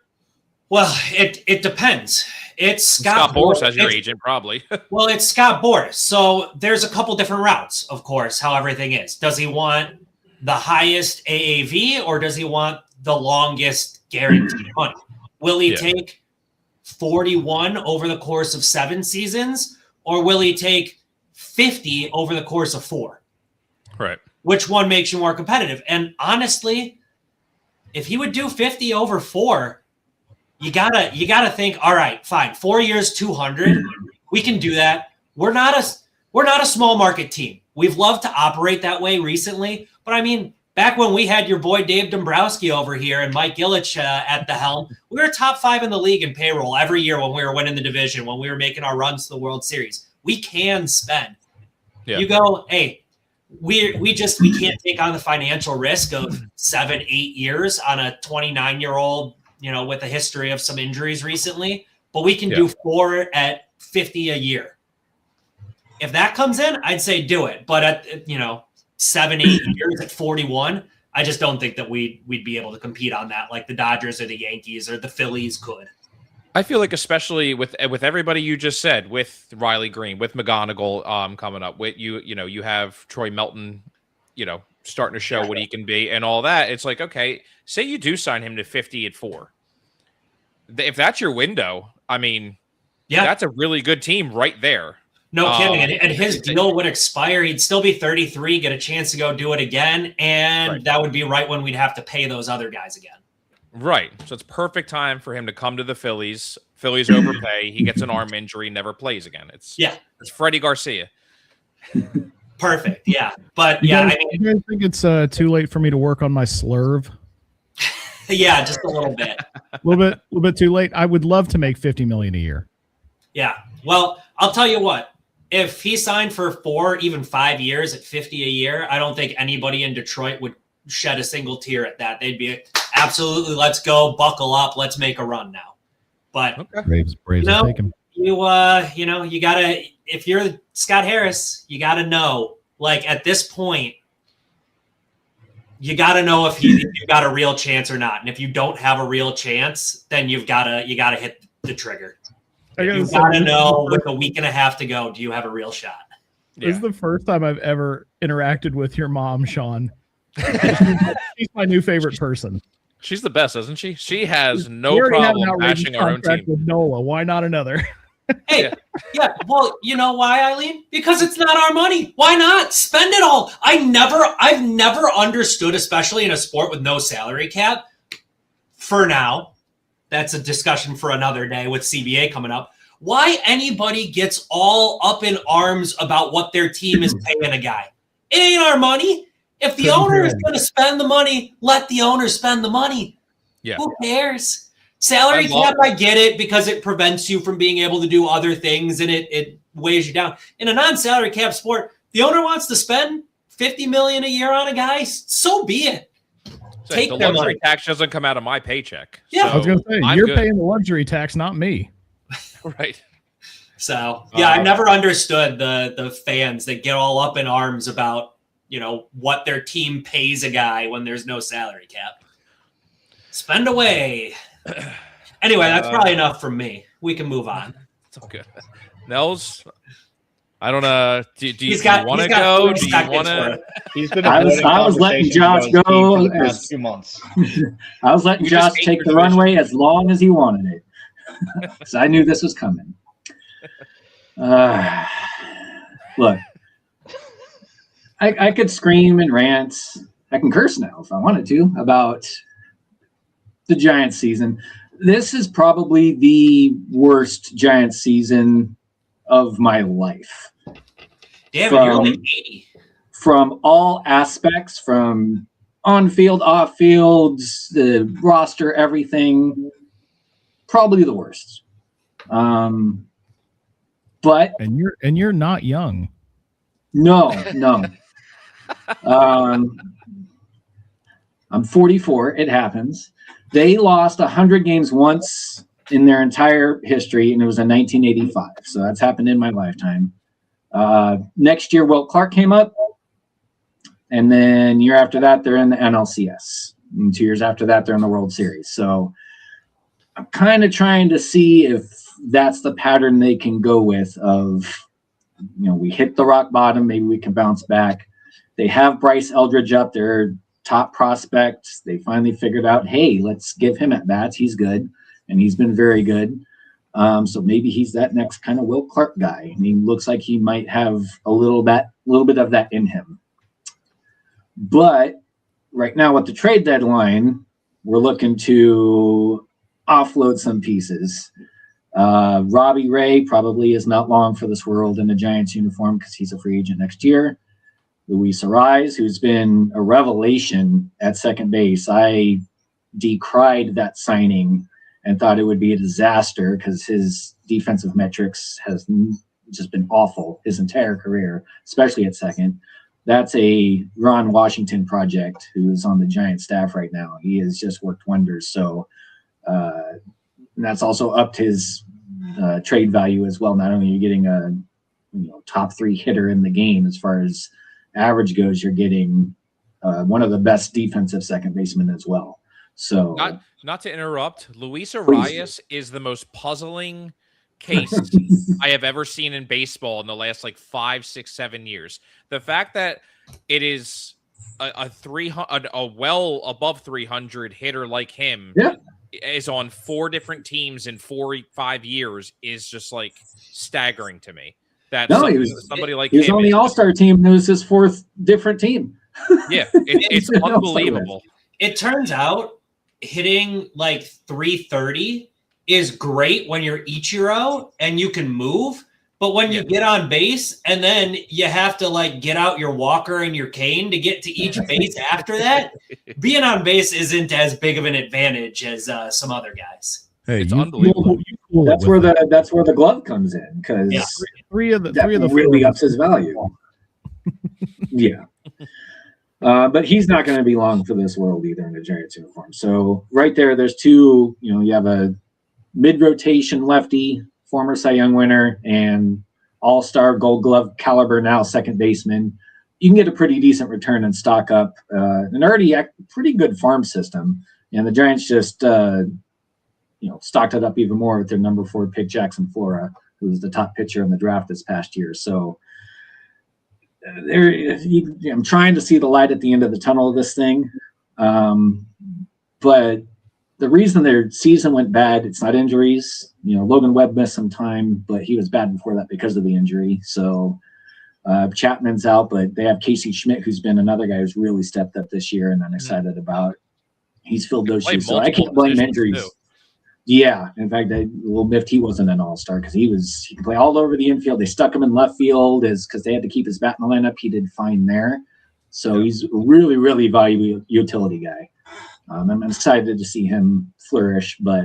Well, it depends. It's Scott Boras as your agent, probably. Well, it's Scott Boras. So there's a couple different routes, of course, how everything is. Does he want the highest AAV or does he want the longest guaranteed money? Will he take 41 over the course of 7 seasons, or will he take 50 over the course of 4? Right. Which one makes you more competitive? And honestly, if he would do 50 over 4, you gotta think, all right, fine, 4 years, 200, we can do that. We're not a small market team. We've loved to operate that way recently, but I mean, back when we had your boy Dave Dombrowski over here and Mike Ilitch at the helm, we were top 5 in the league in payroll every year when we were winning the division, when we were making our runs to the World Series. We can spend. Yeah. You go, hey, we can't take on the financial risk of 7-8 years on a 29-year-old, with a history of some injuries recently, but we can do 4 at 50 a year. If that comes in, I'd say do it. But at 7-8 years at 41, I just don't think that we'd be able to compete on that like the Dodgers or the Yankees or the Phillies could. I feel like, especially with everybody you just said, with Riley Green, with McGonigal coming up, with you have Troy Melton, starting to show what he can be and all that. It's like, okay, say you do sign him to 50 at 4. If that's your window, I mean, that's a really good team right there. No kidding. And his deal would expire. He'd still be 33, get a chance to go do it again. And that would be right when we'd have to pay those other guys again. Right. So it's perfect time for him to come to the Phillies. Phillies overpay. He gets an arm injury, never plays again. It's Freddie Garcia. Perfect. Yeah. But you guys think it's too late for me to work on my slurve? Yeah, just a little bit. A little bit too late. I would love to make $50 million a year. Yeah. Well, I'll tell you what. If he signed for 4, even 5 years at 50 a year, I don't think anybody in Detroit would shed a single tear at that. They'd be absolutely, let's go, buckle up, let's make a run now. But Braves will take him. You gotta, if you're Scott Harris, you gotta know, like at this point, you gotta know if you've got a real chance or not. And if you don't have a real chance, then you gotta hit the trigger. You gotta know with a week and a half to go, do you have a real shot? This is the first time I've ever interacted with your mom, Sean. She's my new favorite person. She's the best, isn't she? She has no problem bashing our own team. With Nola. Why not another? Hey, well, you know why, Eileen? Because it's not our money. Why not? Spend it all. I've never understood, especially in a sport with no salary cap, for now, that's a discussion for another day with CBA coming up, why anybody gets all up in arms about what their team is paying a guy. It ain't our money. If the owner is going to spend the money, let the owner spend the money. Yeah. Who cares? Salary cap, I get it because it prevents you from being able to do other things and it weighs you down. In a non-salary cap sport, the owner wants to spend $50 million a year on a guy, so be it. Take the luxury tax doesn't come out of my paycheck. Yeah, I was going to say, you're paying the luxury tax, not me. Right. So, yeah, I never understood the fans that get all up in arms about, what their team pays a guy when there's no salary cap. Spend away. Anyway, that's probably enough from me. We can move on. It's all good. Nels, I don't know. Do you want to go? Do you want to? He's been. I was letting Josh go for the past 2 months. I was letting Josh take the runway as long as he wanted it. So I knew this was coming. Look, I could scream and rant. I can curse now if I wanted to about the Giants season. This is probably the worst Giants season of my life. Damn it, you're only 80. From all aspects, from on-field, off-field, the roster, everything, probably the worst. But you're not young. No. I'm 44. It happens. They lost 100 games once in their entire history, and it was in 1985. So that's happened in my lifetime. Next year, Will Clark came up, and then year after that, they're in the NLCS. And 2 years after that, they're in the World Series. So I'm kind of trying to see if that's the pattern they can go with of, we hit the rock bottom, maybe we can bounce back. They have Bryce Eldridge up, their top prospect. They finally figured out, hey, let's give him at bats. He's good, and he's been very good. So maybe he's that next kind of Will Clark guy. And he looks like he might have a little bit of that in him. But right now with the trade deadline, we're looking to offload some pieces. Robbie Ray probably is not long for this world in a Giants uniform because he's a free agent next year. Luis Arraez, who's been a revelation at second base. I decried that signing and thought it would be a disaster because his defensive metrics has just been awful his entire career, especially at second. That's a Ron Washington project who's on the Giants staff right now. He has just worked wonders. So that's also upped his trade value as well. Not only are you getting a top 3 hitter in the game as far as average goes, you're getting one of the best defensive second basemen as well. So not to interrupt, Luis Arraez is the most puzzling case I have ever seen in baseball in the last 5, 6, 7 years. The fact that it is a well above 300 hitter like him is on 4 different teams in 4-5 years is just staggering to me. That somebody like him. He was on the All-Star team, and it was his 4th different team. Yeah, it's unbelievable. It turns out hitting 330 is great when you're Ichiro and you can move, but when you get on base and then you have to get out your walker and your cane to get to each base after that, being on base isn't as big of an advantage as some other guys. Hey, it's unbelievable. That's where the glove comes in because three of the really ups his value. Yeah. But he's not going to be long for this world either in a Giants uniform. So right there's 2, you have a mid-rotation lefty, former Cy Young winner, and all-star Gold Glove caliber now second baseman. You can get a pretty decent return and stock up an already pretty good farm system. And the Giants just, stocked it up even more with their number 4 pick, Jackson Flora, who was the top pitcher in the draft this past year. So I'm trying to see the light at the end of the tunnel of this thing. But the reason their season went bad, it's not injuries. Logan Webb missed some time, but he was bad before that because of the injury. So Chapman's out, but they have Casey Schmidt, who's been another guy who's really stepped up this year and I'm excited about. He's filled those shoes. So I can't blame injuries. Too. Yeah. In fact, a little miffed he wasn't an all-star because he could play all over the infield. They stuck him in left field because they had to keep his bat in the lineup. He did fine there. So he's a really, really valuable utility guy. I'm excited to see him flourish, but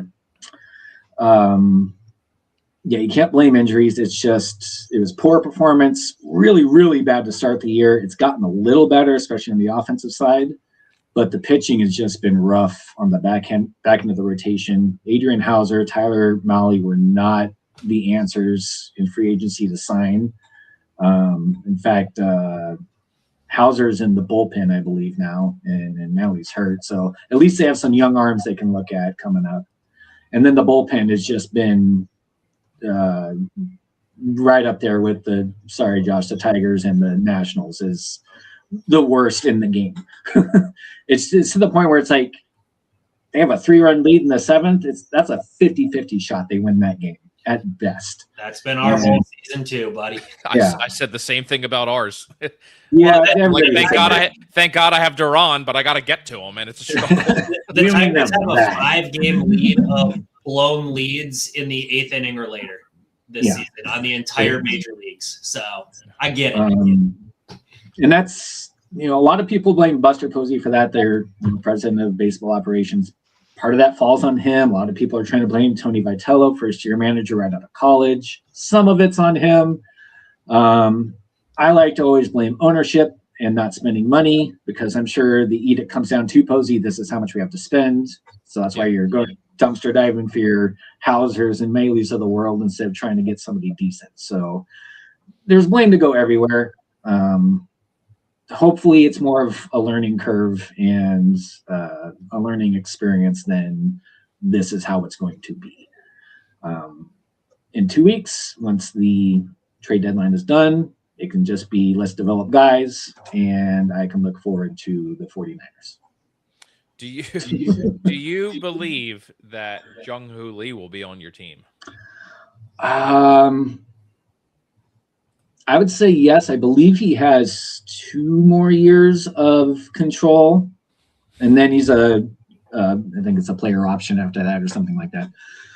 Yeah, you can't blame injuries. It was poor performance, really, really bad to start the year. It's gotten a little better, especially on the offensive side, but the pitching has just been rough on the back end of the rotation. Adrian Hauser, Tyler Mahle were not the answers in free agency to sign. In fact, Hauser's in the bullpen, I believe now, and Mahle's hurt. So at least they have some young arms they can look at coming up. And then the bullpen has just been right up there with the Tigers and the Nationals is the worst in the game. It's to the point where it's like they have a 3-run lead in the 7th. That's a 50-50 shot they win that game at best. That's been our whole season too, buddy. I said the same thing about ours. Yeah, thank God I have Duran, but I got to get to him, and it's a struggle. The Tigers have a 5-game lead of blown leads in the 8th inning or later this season on the entire major leagues. So I get it. And that's, a lot of people blame Buster Posey for that. They're president of baseball operations. Part of that falls on him. A lot of people are trying to blame Tony Vitello, first-year manager right out of college. Some of it's on him. I like to always blame ownership and not spending money, because I'm sure the edict comes down to Posey. This is how much we have to spend. So that's why you're going dumpster diving for your Hausers and Mahle's of the world instead of trying to get somebody decent. So there's blame to go everywhere. Hopefully it's more of a learning curve and a learning experience than this is how it's going to be. In 2 weeks, once the trade deadline is done, it can just be let's develop guys, and I can look forward to the 49ers. Do you believe that Jung-Hoo Lee will be on your team? I would say yes. I believe he has 2 more years of control, and then he's I think it's a player option after that or something like that.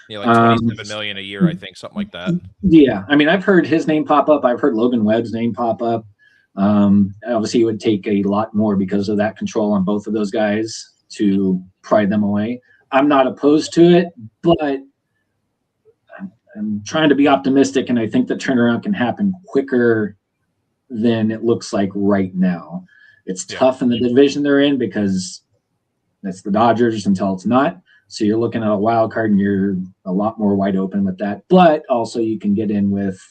Yeah, like $27 million a year, I think, something like that. Yeah, I mean, I've heard his name pop up. I've heard Logan Webb's name pop up. Obviously, it would take a lot more because of that control on both of those guys to pry them away. I'm not opposed to it, but I'm trying to be optimistic, and I think the turnaround can happen quicker than it looks like right now. It's tough in the division they're in because that's the Dodgers until it's not. So you're looking at a wild card, and you're a lot more wide open with that. But also you can get in with,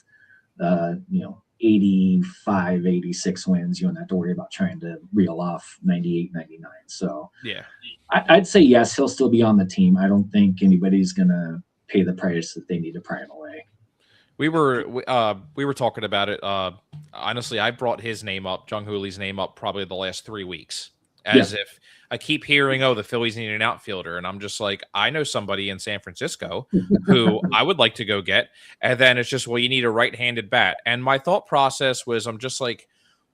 85, 86 wins. You don't have to worry about trying to reel off 98, 99. So yeah, I'd say yes, he'll still be on the team. I don't think anybody's going to pay the price that they need to pry him away. We were talking about it. Honestly, I brought his name up, Jung-Hoo Lee's name up, probably the last 3 weeks, as if I keep hearing, the Phillies need an outfielder. And I'm just like, I know somebody in San Francisco who I would like to go get. And then it's just, you need a right-handed bat. And my thought process was, I'm just like,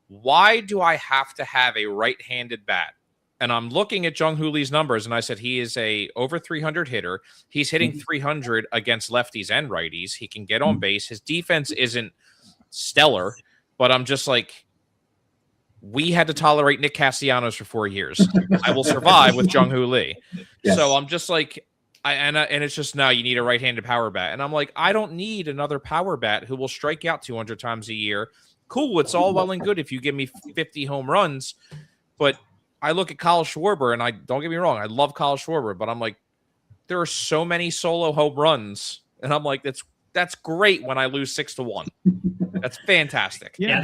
why do I have to have a right-handed bat? And I'm looking at Jung-Hoo Lee's numbers, and I said he is a over 300 hitter. He's hitting 300 against lefties and righties. He can get on base. His defense isn't stellar, but I'm just like, we had to tolerate Nick Castellanos for 4 years. I will survive with Jung-Hoo Lee. Yes. So I'm just like, and it's just, now you need a right-handed power bat. And I'm like, I don't need another power bat who will strike out 200 times a year. Cool, it's all well and good if you give me 50 home runs. But I look at Kyle Schwarber, and don't get me wrong, I love Kyle Schwarber, but I'm like, there are so many solo home runs. And I'm like, that's great when I lose 6-1. That's fantastic. Yeah,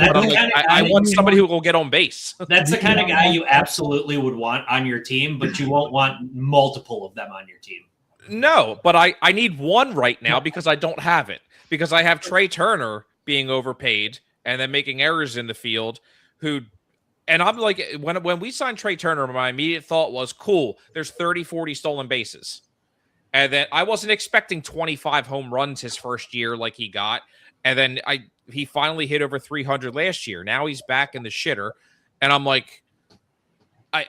I want somebody who will get on base. That's the kind of guy you absolutely would want on your team, but you won't want multiple of them on your team. No, but I need one right now because I don't have it. Because I have Trey Turner being overpaid and then making errors in the field. And I'm like, when we signed Trey Turner, my immediate thought was, cool, there's 30, 40 stolen bases. And then I wasn't expecting 25 home runs his first year like he got. And then he finally hit over 300 last year. Now he's back in the shitter. And I'm like, if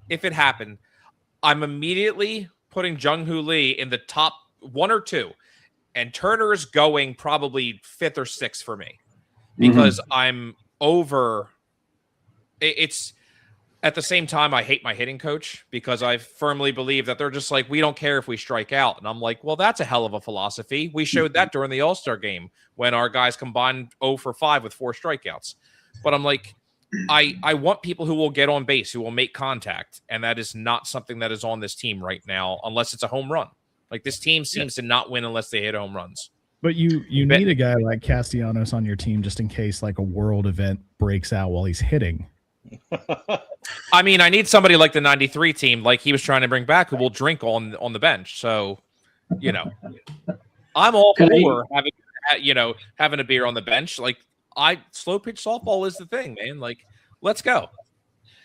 it happened, I'm immediately putting Jung-Hoo Lee in the top 1 or 2. And Turner is going probably 5th or 6th for me because I'm over. At the same time, I hate my hitting coach because I firmly believe that they're just like, we don't care if we strike out. And I'm like, well, that's a hell of a philosophy. We showed that during the All-Star game when our guys combined 0 for 5 with 4 strikeouts. But I'm like, I want people who will get on base, who will make contact. And that is not something that is on this team right now, unless it's a home run. Like, this team seems to not win unless they hit home runs. But you need a guy like Castellanos on your team just in case like a world event breaks out while he's hitting. I mean, I need somebody like the 93 team, like he was trying to bring back, who will drink on the bench. So, I'm all for having a beer on the bench. Like, slow pitch softball is the thing, man. Like, let's go.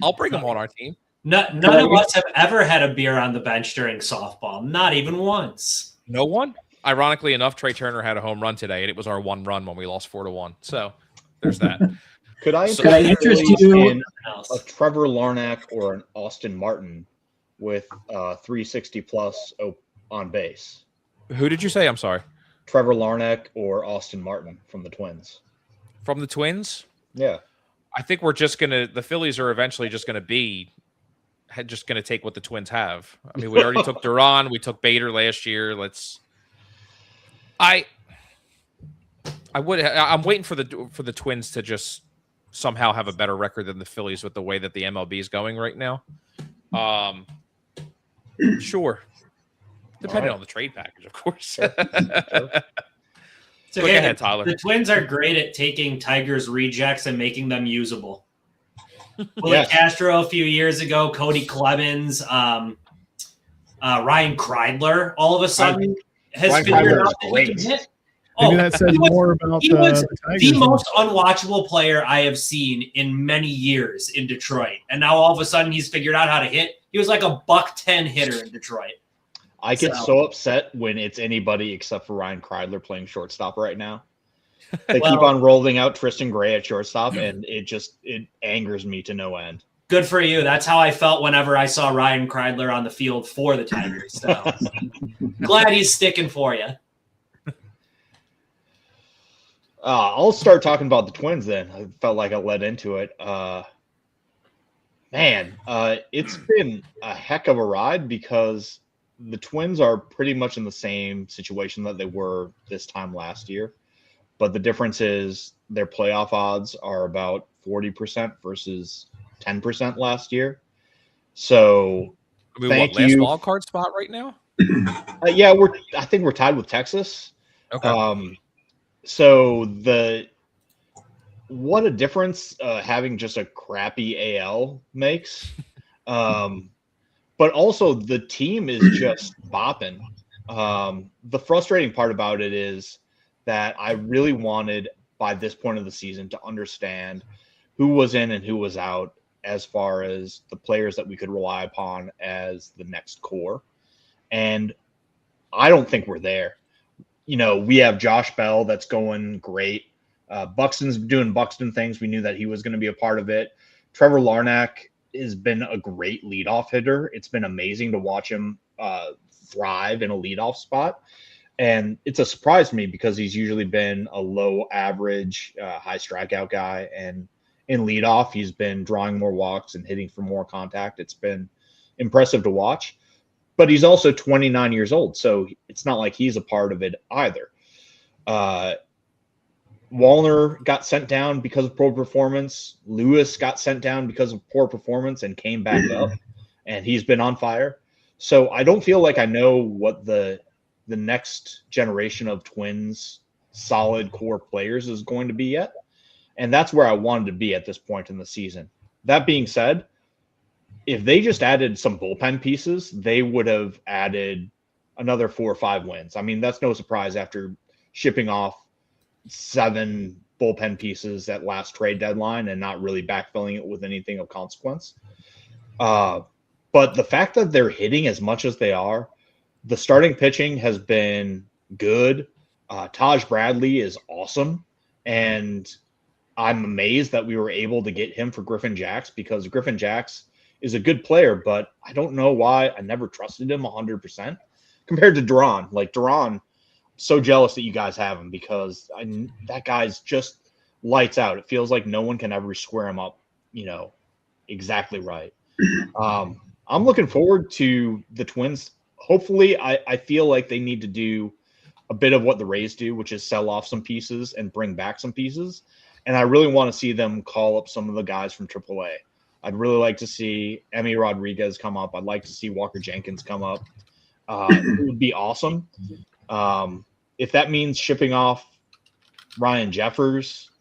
I'll bring them on our team. None of us have ever had a beer on the bench during softball. Not even once. No one. Ironically enough, Trey Turner had a home run today, and it was our one run when we lost 4-1. So there's that. Could I interest you in a Trevor Larnach or an Austin Martin with 360 plus on base? Who did you say? I'm sorry. Trevor Larnach or Austin Martin from the Twins. From the Twins? Yeah. I think the Phillies are eventually just going to take what the Twins have. I mean, we already took Duran. We took Bader last year. I'm waiting for the Twins to just somehow have a better record than the Phillies with the way that the MLB is going right now. Sure. Depending on the trade package, of course. Sure. So go ahead, Tyler. The Twins are great at taking Tigers rejects and making them usable. Willie Castro a few years ago, Cody Clemens, Ryan Kreidler, all of a sudden has figured out that he can hit. Maybe that says more about he was the most unwatchable player I have seen in many years in Detroit. And now all of a sudden he's figured out how to hit. He was like a $110 hitter in Detroit. I get so upset when it's anybody except for Ryan Kreidler playing shortstop right now. They keep on rolling out Tristan Gray at shortstop, and it angers me to no end. Good for you. That's how I felt whenever I saw Ryan Kreidler on the field for the Tigers. So glad he's sticking for you. I'll start talking about the Twins then. I felt like I led into it. It's been a heck of a ride because the Twins are pretty much in the same situation that they were this time last year. But the difference is their playoff odds are about 40% versus 10% last year. So last wild card spot right now? I think we're tied with Texas. Okay. So what a difference having just a crappy AL makes. But also the team is just bopping. The frustrating part about it is that I really wanted by this point of the season to understand who was in and who was out as far as the players that we could rely upon as the next core. And I don't think we're there. We have Josh Bell that's going great. Buxton's doing Buxton things. We knew that he was going to be a part of it. Trevor Larnach has been a great leadoff hitter. It's been amazing to watch him thrive in a leadoff spot. And it's a surprise to me because he's usually been a low average, high strikeout guy. And in leadoff, he's been drawing more walks and hitting for more contact. It's been impressive to watch. But he's also 29 years old, so it's not like he's a part of it either. Wallner got sent down because of poor performance. Lewis got sent down because of poor performance and came back up, and he's been on fire. So I don't feel like I know what the next generation of Twins solid core players is going to be yet. And that's where I wanted to be at this point in the season. That being said, if they just added some bullpen pieces, they would have added another 4 or 5 wins. I mean, that's no surprise after shipping off 7 bullpen pieces at last trade deadline and not really backfilling it with anything of consequence. But the fact that they're hitting as much as they are, the starting pitching has been good. Taj Bradley is awesome. And I'm amazed that we were able to get him for Griffin Jax because Griffin Jax is a good player, but I don't know why I never trusted him 100% compared to Duran. Like Duran, so jealous that you guys have him because that guy's just lights out. It feels like no one can ever square him up, exactly right. I'm looking forward to the Twins. Hopefully, I feel like they need to do a bit of what the Rays do, which is sell off some pieces and bring back some pieces. And I really want to see them call up some of the guys from AAA. I'd really like to see Emmy Rodriguez come up. I'd like to see Walker Jenkins come up. It would be awesome. If that means shipping off Ryan Jeffers,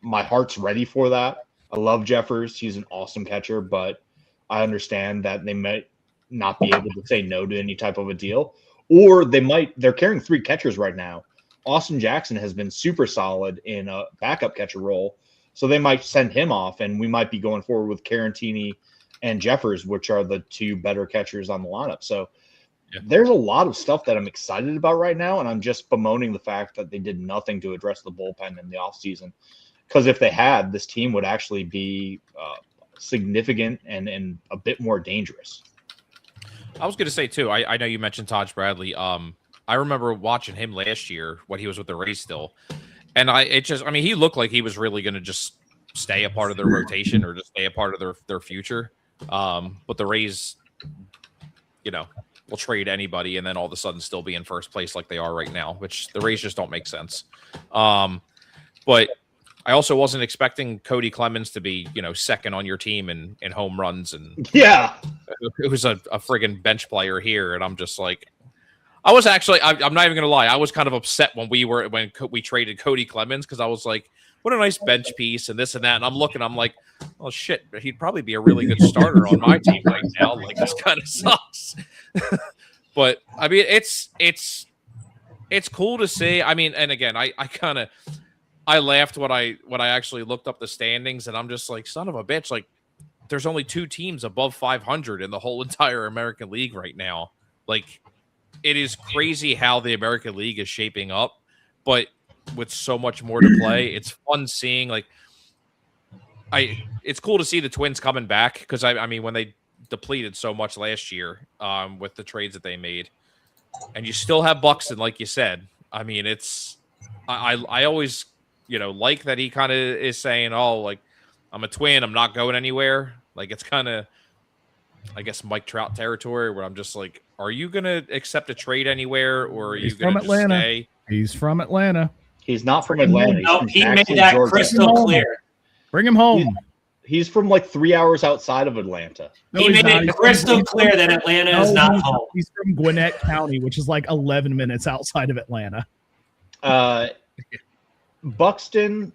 my heart's ready for that. I love Jeffers. He's an awesome catcher, but I understand that they might not be able to say no to any type of a deal. Or they're carrying 3 catchers right now. Austin Jackson has been super solid in a backup catcher role. So they might send him off, and we might be going forward with Carantini and Jeffers, which are the 2 better catchers on the lineup. So there's a lot of stuff that I'm excited about right now, and I'm just bemoaning the fact that they did nothing to address the bullpen in the offseason. Because if they had, this team would actually be significant and a bit more dangerous. I was going to say, too, I know you mentioned Taj Bradley. I remember watching him last year when he was with the Rays still. And he looked like he was really going to just stay a part of their rotation or just stay a part of their future. But the Rays, will trade anybody and then all of a sudden still be in first place like they are right now, which the Rays just don't make sense. But I also wasn't expecting Cody Clemens to be, second on your team in home runs. And yeah, it was a friggin' bench player here. And I'm just like, I was actually, I'm not even going to lie. I was kind of upset when we traded Cody Clemens, because I was like, what a nice bench piece and this and that. And I'm like, oh shit, he'd probably be a really good starter on my team right now. Like, this kind of sucks. But I mean, it's cool to see. I mean, and again, I laughed when I actually looked up the standings, and I'm just like, son of a bitch. Like, there's only 2 teams above 500 in the whole entire American League right now. Like, it is crazy how the American League is shaping up, but with so much more to play, it's fun seeing. Like, it's cool to see the Twins coming back, because I mean, when they depleted so much last year with the trades that they made, and you still have Buxton, like you said. I mean, I always like that he kind of is saying, oh, like, I'm a Twin, I'm not going anywhere. Like, it's kind of, I guess, Mike Trout territory, where I'm just like, are you going to accept a trade anywhere, or are you going to just stay? He's from Atlanta. He's not from Atlanta. No, he made that Georgia. Crystal clear. Bring him home. He's from like 3 hours outside of Atlanta. No, he made it crystal clear that Atlanta is not home. He's from Gwinnett County, which is like 11 minutes outside of Atlanta. Buxton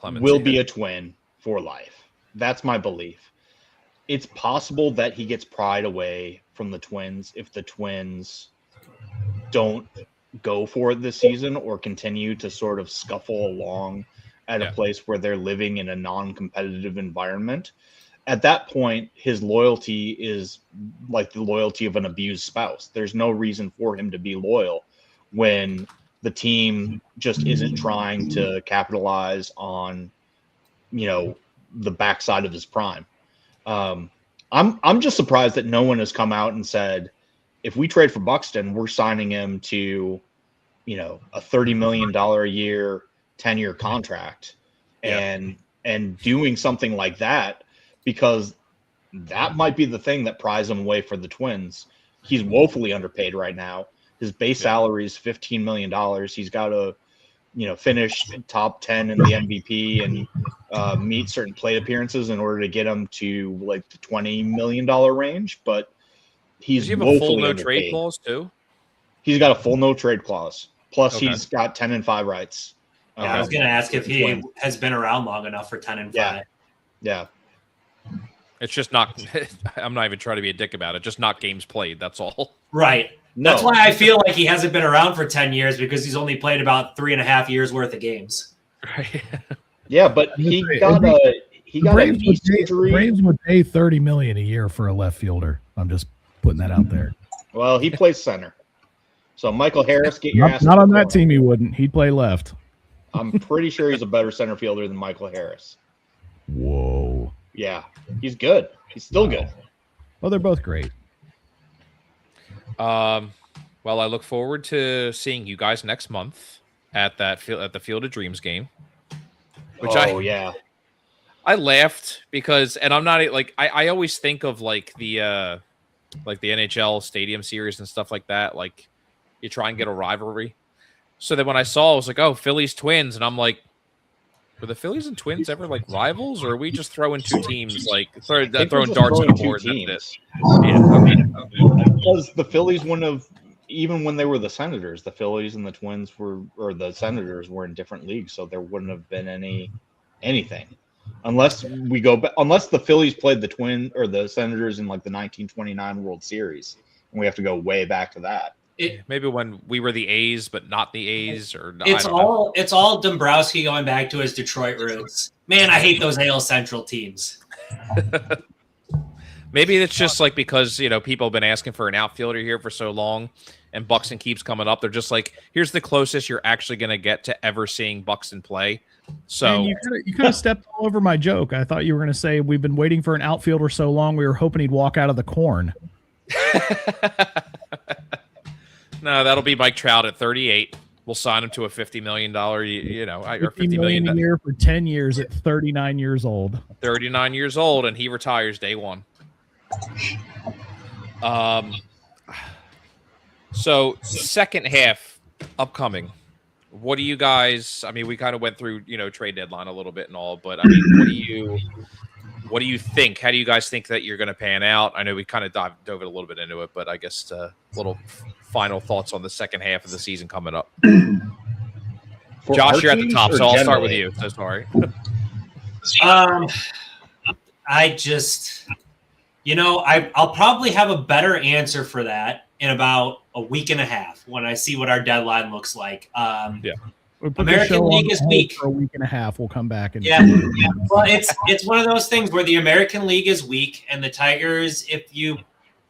will be a Twin for life. That's my belief. It's possible that he gets pried away from the Twins if the Twins don't go for it this season, or continue to sort of scuffle along at a place where they're living in a non-competitive environment. At that point, his loyalty is like the loyalty of an abused spouse. There's no reason for him to be loyal when the team just isn't trying to capitalize on, the backside of his prime. I'm just surprised that no one has come out and said, if we trade for Buxton, we're signing him to, a $30 million a year, 10-year contract, and doing something like that, because that might be the thing that pries him away for the Twins. He's woefully underpaid right now. His base salary is $15 million. He's got to, finish top 10 in the MVP and meet certain plate appearances in order to get him to like the $20 million range. But he's Does he have a full no trade clause too? He's got a full no trade clause. Plus, he's got 10 and 5 rights. Yeah, I was going to ask if he has been around long enough for 10 and 5. Yeah. It's just not. I'm not even trying to be a dick about it. Just not games played. That's all. Right. No. That's why I feel like he hasn't been around for 10 years, because he's only played about 3.5 years worth of games. Right. Yeah, but he got a knee surgery. Braves would pay $30 million a year for a left fielder. I'm just putting that out there. Well, he plays center. So Michael Harris, get your ass. Not on that team. He wouldn't. He'd play left. I'm pretty sure he's a better center fielder than Michael Harris. Whoa. Yeah, he's good. He's still good. Well, they're both great. Well, I look forward to seeing you guys next month at the Field of Dreams game. I I laughed because, and I'm not like I always think of like the NHL Stadium Series and stuff like that. Like you try and get a rivalry. So then when I saw, I was like, oh, Phillies Twins, and I'm like, were the Phillies and Twins ever like rivals, or are we just throwing two teams like throwing darts at the board? Because the Phillies wouldn't have, even when they were the Senators, the Phillies and the Twins were, or the Senators were in different leagues, so there wouldn't have been anything. Unless we go back, unless the Phillies played the Twins or the Senators in like the 1929 World Series, and we have to go way back to that. Maybe when we were the A's, but not the A's, or it's all Dombrowski going back to his Detroit roots. Man, I hate those AL Central teams. Maybe it's just like because people have been asking for an outfielder here for so long, and Buxton keeps coming up. They're just like, here's the closest you're actually going to get to ever seeing Buxton play. So man, you kind of stepped all over my joke. I thought you were going to say we've been waiting for an outfielder so long we were hoping he'd walk out of the corn. No, that'll be Mike Trout at 38. We'll sign him to a $50 million, or $50 million a year for 10 years at 39 years old. 39 years old, and he retires day one. So second half upcoming. What do you guys? I mean, we kind of went through trade deadline a little bit and all, but I mean, what do you think? How do you guys think that you're going to pan out? I know we kind of dove a little bit into it, but I guess little final thoughts on the second half of the season coming up. Josh, you're at the top, so I'll start with you. So sorry. I just, I'll probably have a better answer for that in about a week and a half when I see what our deadline looks like. Yeah. American League is weak for a week and a half. We'll come back and Well, it's one of those things where the American League is weak, and the Tigers, if you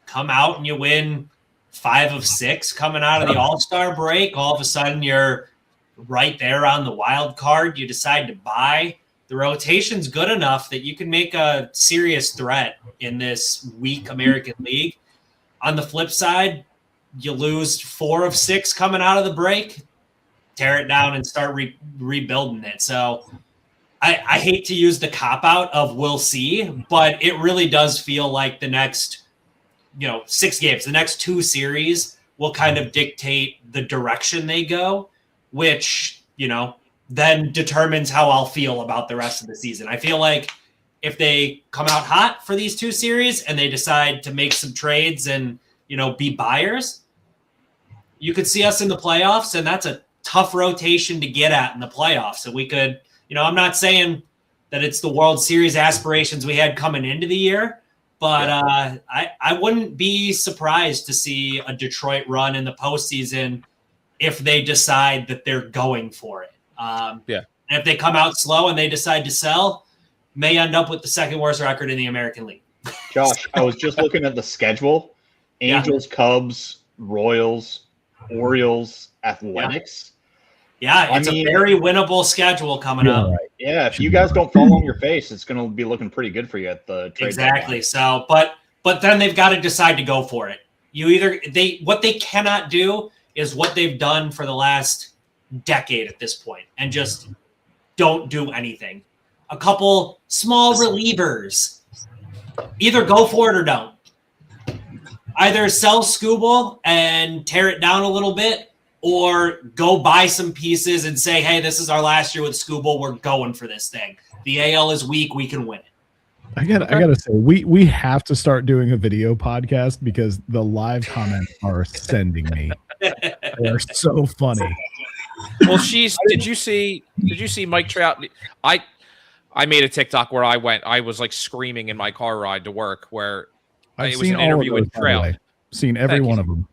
come out and you win 5 of 6 coming out of the All-Star break, all of a sudden you're right there on the wild card. You decide to buy. The rotation's good enough that you can make a serious threat in this weak American League. On the flip side, you lose 4 of 6 coming out of the break. Tear it down and start rebuilding it. So I hate to use the cop-out of we'll see, but it really does feel like the next 6 games, the next 2 series will kind of dictate the direction they go, which, then determines how I'll feel about the rest of the season. I feel like if they come out hot for these 2 series and they decide to make some trades and, be buyers, you could see us in the playoffs, and that's a tough rotation to get at in the playoffs. So we could, I'm not saying that it's the World Series aspirations we had coming into the year, but I wouldn't be surprised to see a Detroit run in the postseason if they decide that they're going for it. And if they come out slow and they decide to sell, may end up with the second worst record in the American League. Josh, I was just looking at the schedule. Angels, Cubs, Royals, Orioles, Athletics. Yeah, it's a very winnable schedule coming up. Right. Yeah, if you guys don't fall on your face, it's going to be looking pretty good for you at the trade exactly. Deadline. So, but then they've got to decide to go for it. What they cannot do is what they've done for the last decade at this point, and just don't do anything. A couple small relievers. Either go for it or don't. Either sell Skubal and tear it down a little bit, or go buy some pieces and say, hey, this is our last year with Skubal. We're going for this thing. The AL is weak. We can win it. I gotta say, we have to start doing a video podcast because the live comments are sending me. They are so funny. Well, did you see Mike Trout? I made a TikTok where I was like screaming in my car ride to work where it was an interview with Trout. Seen every one of them.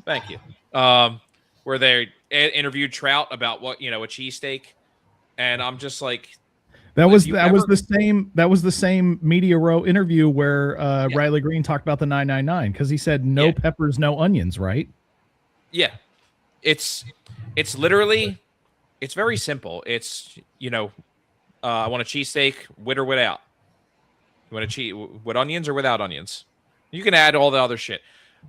Thank you. Where they interviewed Trout about what, a cheesesteak. And I'm just like, that was the same Media Row interview where Riley Green talked about the 999 because he said no peppers, no onions, right? Yeah. It's literally, it's very simple. It's, I want a cheesesteak with or without. You want with onions or without onions? You can add all the other shit.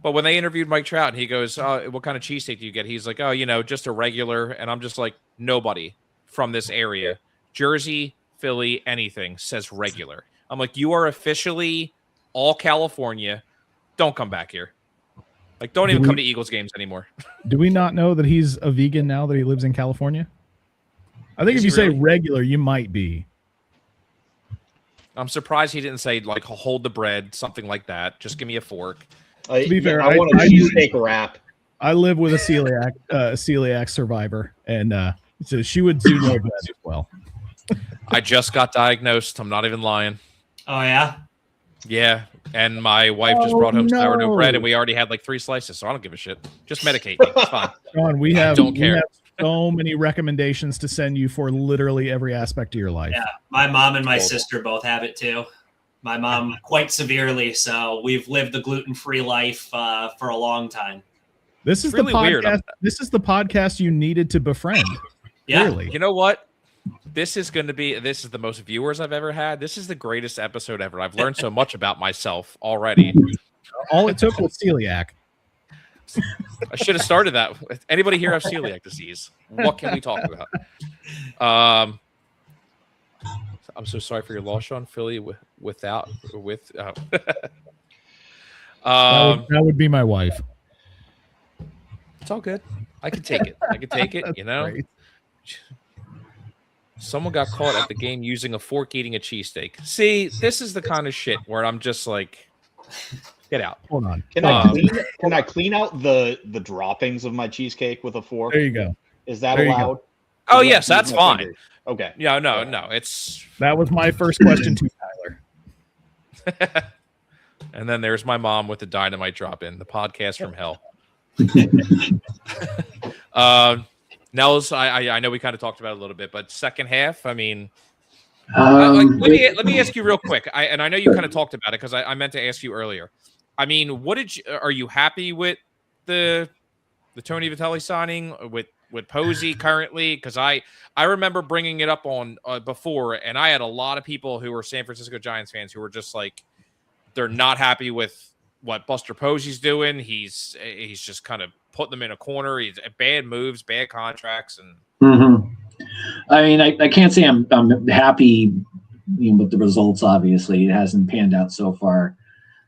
But when they interviewed Mike Trout, he goes, what kind of cheesesteak do you get? He's like, just a regular. And I'm just like, nobody from this area, Jersey, Philly, anything says regular. I'm like, you are officially all California. Don't come back here. Like, don't even come to Eagles games anymore. Do we not know that he's a vegan now that he lives in California? I think if you say regular, you might be. I'm surprised he didn't say, like, hold the bread, something like that. Just give me a fork. To be fair, I want a cheesesteak wrap. I live with a celiac survivor, and so she would do no bread as well. I just got diagnosed. I'm not even lying. Oh, yeah? Yeah, and my wife just brought home sourdough bread, and we already had like 3 slices, so I don't give a shit. Just medicate me. It's fine. Sean, we have so many recommendations to send you for literally every aspect of your life. Yeah, my mom and my sister both have it too. My mom quite severely, so we've lived the gluten-free life for a long time. This is really the podcast. Weird. This is the podcast you needed to befriend. Yeah. Clearly. You know what? This is the most viewers I've ever had. This is the greatest episode ever. I've learned so much about myself already. All it took was celiac. I should have started that. Anybody here have celiac disease? What can we talk about? I'm so sorry for your loss, Sean. Philly that would be my wife. It's all good. I can take it. You know. Great. Someone got caught at the game using a fork eating a cheesesteak. See, this is the kind of shit where I'm just like, get out. Hold on. Can I clean out the droppings of my cheesecake with a fork? There you go. Is that allowed? Oh, yes, that's fine. Fingers? Okay. Yeah, no. That was my first question to Tyler. And then there's my mom with the dynamite drop in, the podcast from hell. Nels, I know we kind of talked about it a little bit, but second half, I mean, let me ask you real quick. I know you kind of talked about it because I meant to ask you earlier. I mean, are you happy with the Tony Vitelli signing with Posey currently? Because I remember bringing it up on before, and I had a lot of people who were San Francisco Giants fans who were just like, they're not happy with what Buster Posey's doing. He's just kind of putting them in a corner. He's bad moves, bad contracts, and. Mm-hmm. I mean, I can't say I'm happy with the results. Obviously, it hasn't panned out so far.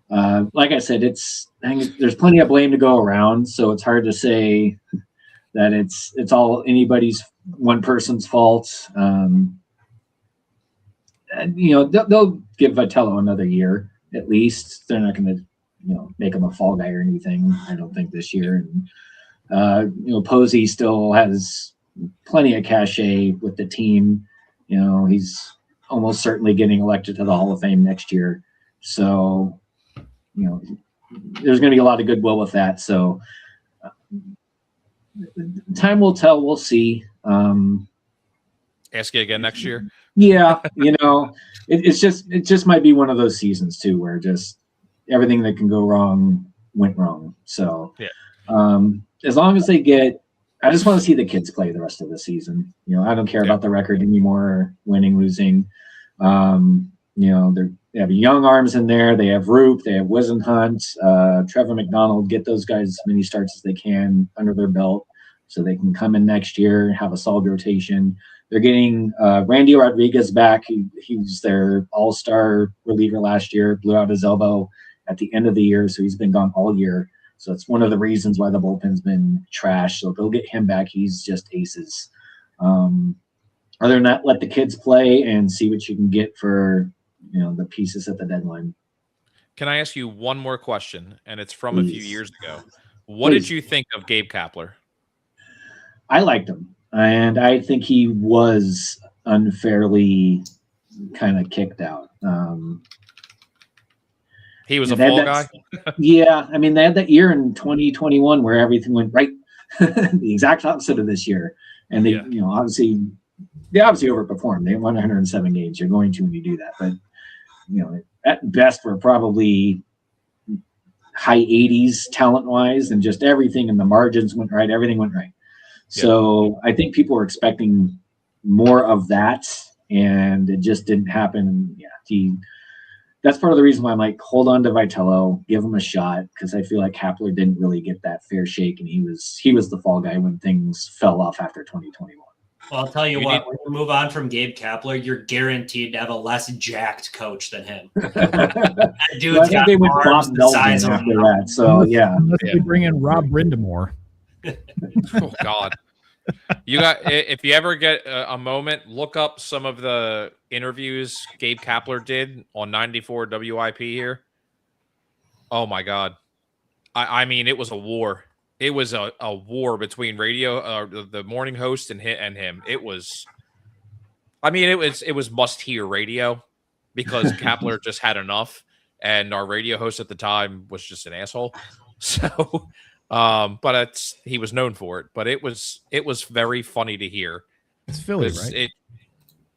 Like I said, there's plenty of blame to go around, so it's hard to say that it's all anybody's one person's fault. And, they'll give Vitello another year at least. They're not going to make him a fall guy or anything, I don't think, this year. And Posey still has plenty of cachet with the team. He's almost certainly getting elected to the Hall of Fame next year. So, there's going to be a lot of goodwill with that. So time will tell. We'll see. Ask you again next year. Yeah. It just might be one of those seasons too, where just everything that can go wrong went wrong. So, as long as I just want to see the kids play the rest of the season. I don't care about the record anymore, winning, losing. They have young arms in there. They have Roop. They have Wisenhunt, Trevor McDonald. Get those guys as many starts as they can under their belt so they can come in next year and have a solid rotation. They're getting Randy Rodriguez back. He was their all-star reliever last year, blew out his elbow at the end of the year, so he's been gone all year. So it's one of the reasons why the bullpen's been trash. So they'll get him back. He's just aces. Other than that, let the kids play and see what you can get for the pieces at the deadline. Can I ask you one more question? And it's from a few years ago. What did you think of Gabe Kapler? I liked him, and I think he was unfairly kind of kicked out. He was a fall guy? Yeah. I mean, they had that year in 2021 where everything went right. The exact opposite of this year. And they, obviously overperformed. They won 107 games. You're going to when you do that. But, at best, we're probably high 80s talent-wise, and just everything, and the margins went right. Everything went right. Yeah. So I think people were expecting more of that, and it just didn't happen. Yeah, that's part of the reason why I'm like, hold on to Vitello, give him a shot, because I feel like Kapler didn't really get that fair shake, and he was the fall guy when things fell off after 2021. Well, I'll tell you what, when you move on from Gabe Kapler, you're guaranteed to have a less jacked coach than him. That dude's got arms the size of after that. So, yeah. Unless we bring in Rob Brindamore. Oh, God. If you ever get a moment, look up some of the interviews Gabe Kapler did on 94 WIP here. Oh, my God. I mean, it was a war. It was a war between radio, the morning host and him. It was, I mean, it was must hear radio because Kapler just had enough, and our radio host at the time was just an asshole. So, but he was known for it. But it was very funny to hear. It's Philly, right?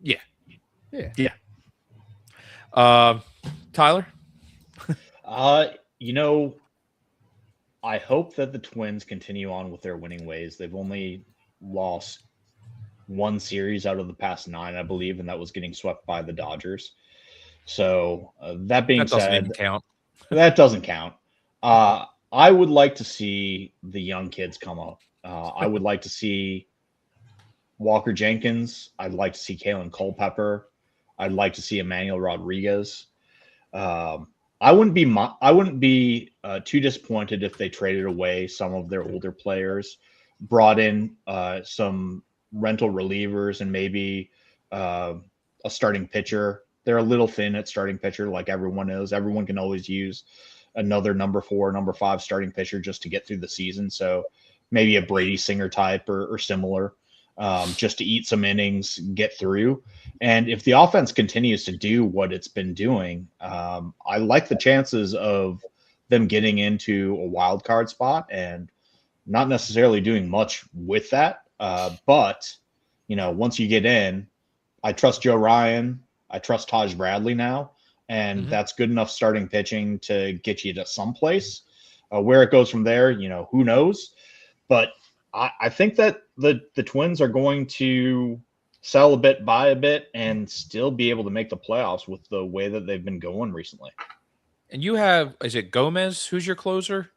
Yeah. Tyler. I hope that the Twins continue on with their winning ways. They've only lost one series out of the past 9, I believe, and that was getting swept by the Dodgers. So that being said, doesn't even count. That doesn't count. I would like to see the young kids come up. I would like to see Walker Jenkins. I'd like to see Kalen Culpepper. I'd like to see Emmanuel Rodriguez. I wouldn't be too disappointed if they traded away some of their older players, brought in some rental relievers, and maybe a starting pitcher. They're a little thin at starting pitcher, like everyone is. Everyone can always use another number 4, number 5 starting pitcher just to get through the season. So maybe a Brady Singer type or similar, just to eat some innings, get through. And if the offense continues to do what it's been doing, I like the chances of them getting into a wild card spot and not necessarily doing much with that. But, once you get in, I trust Joe Ryan. I trust Taj Bradley now. And that's good enough starting pitching to get you to someplace. Where it goes from there, who knows? But I think that the Twins are going to sell a bit, buy a bit, and still be able to make the playoffs with the way that they've been going recently. And is it Gomez? Who's your closer?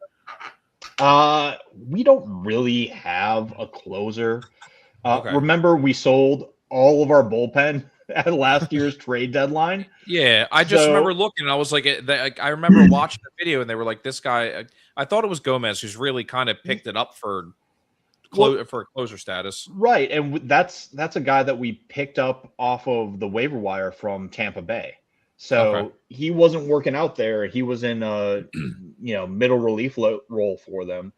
We don't really have a closer. Okay. Remember, we sold all of our bullpen at last year's trade deadline. Yeah, I just remember looking. I was like, I remember watching the video, and they were like, "This guy." I thought it was Gomez, who's really kind of picked it up for closer status. Right, and that's a guy that we picked up off of the waiver wire from Tampa Bay. So he wasn't working out there. He was in a middle relief role for them.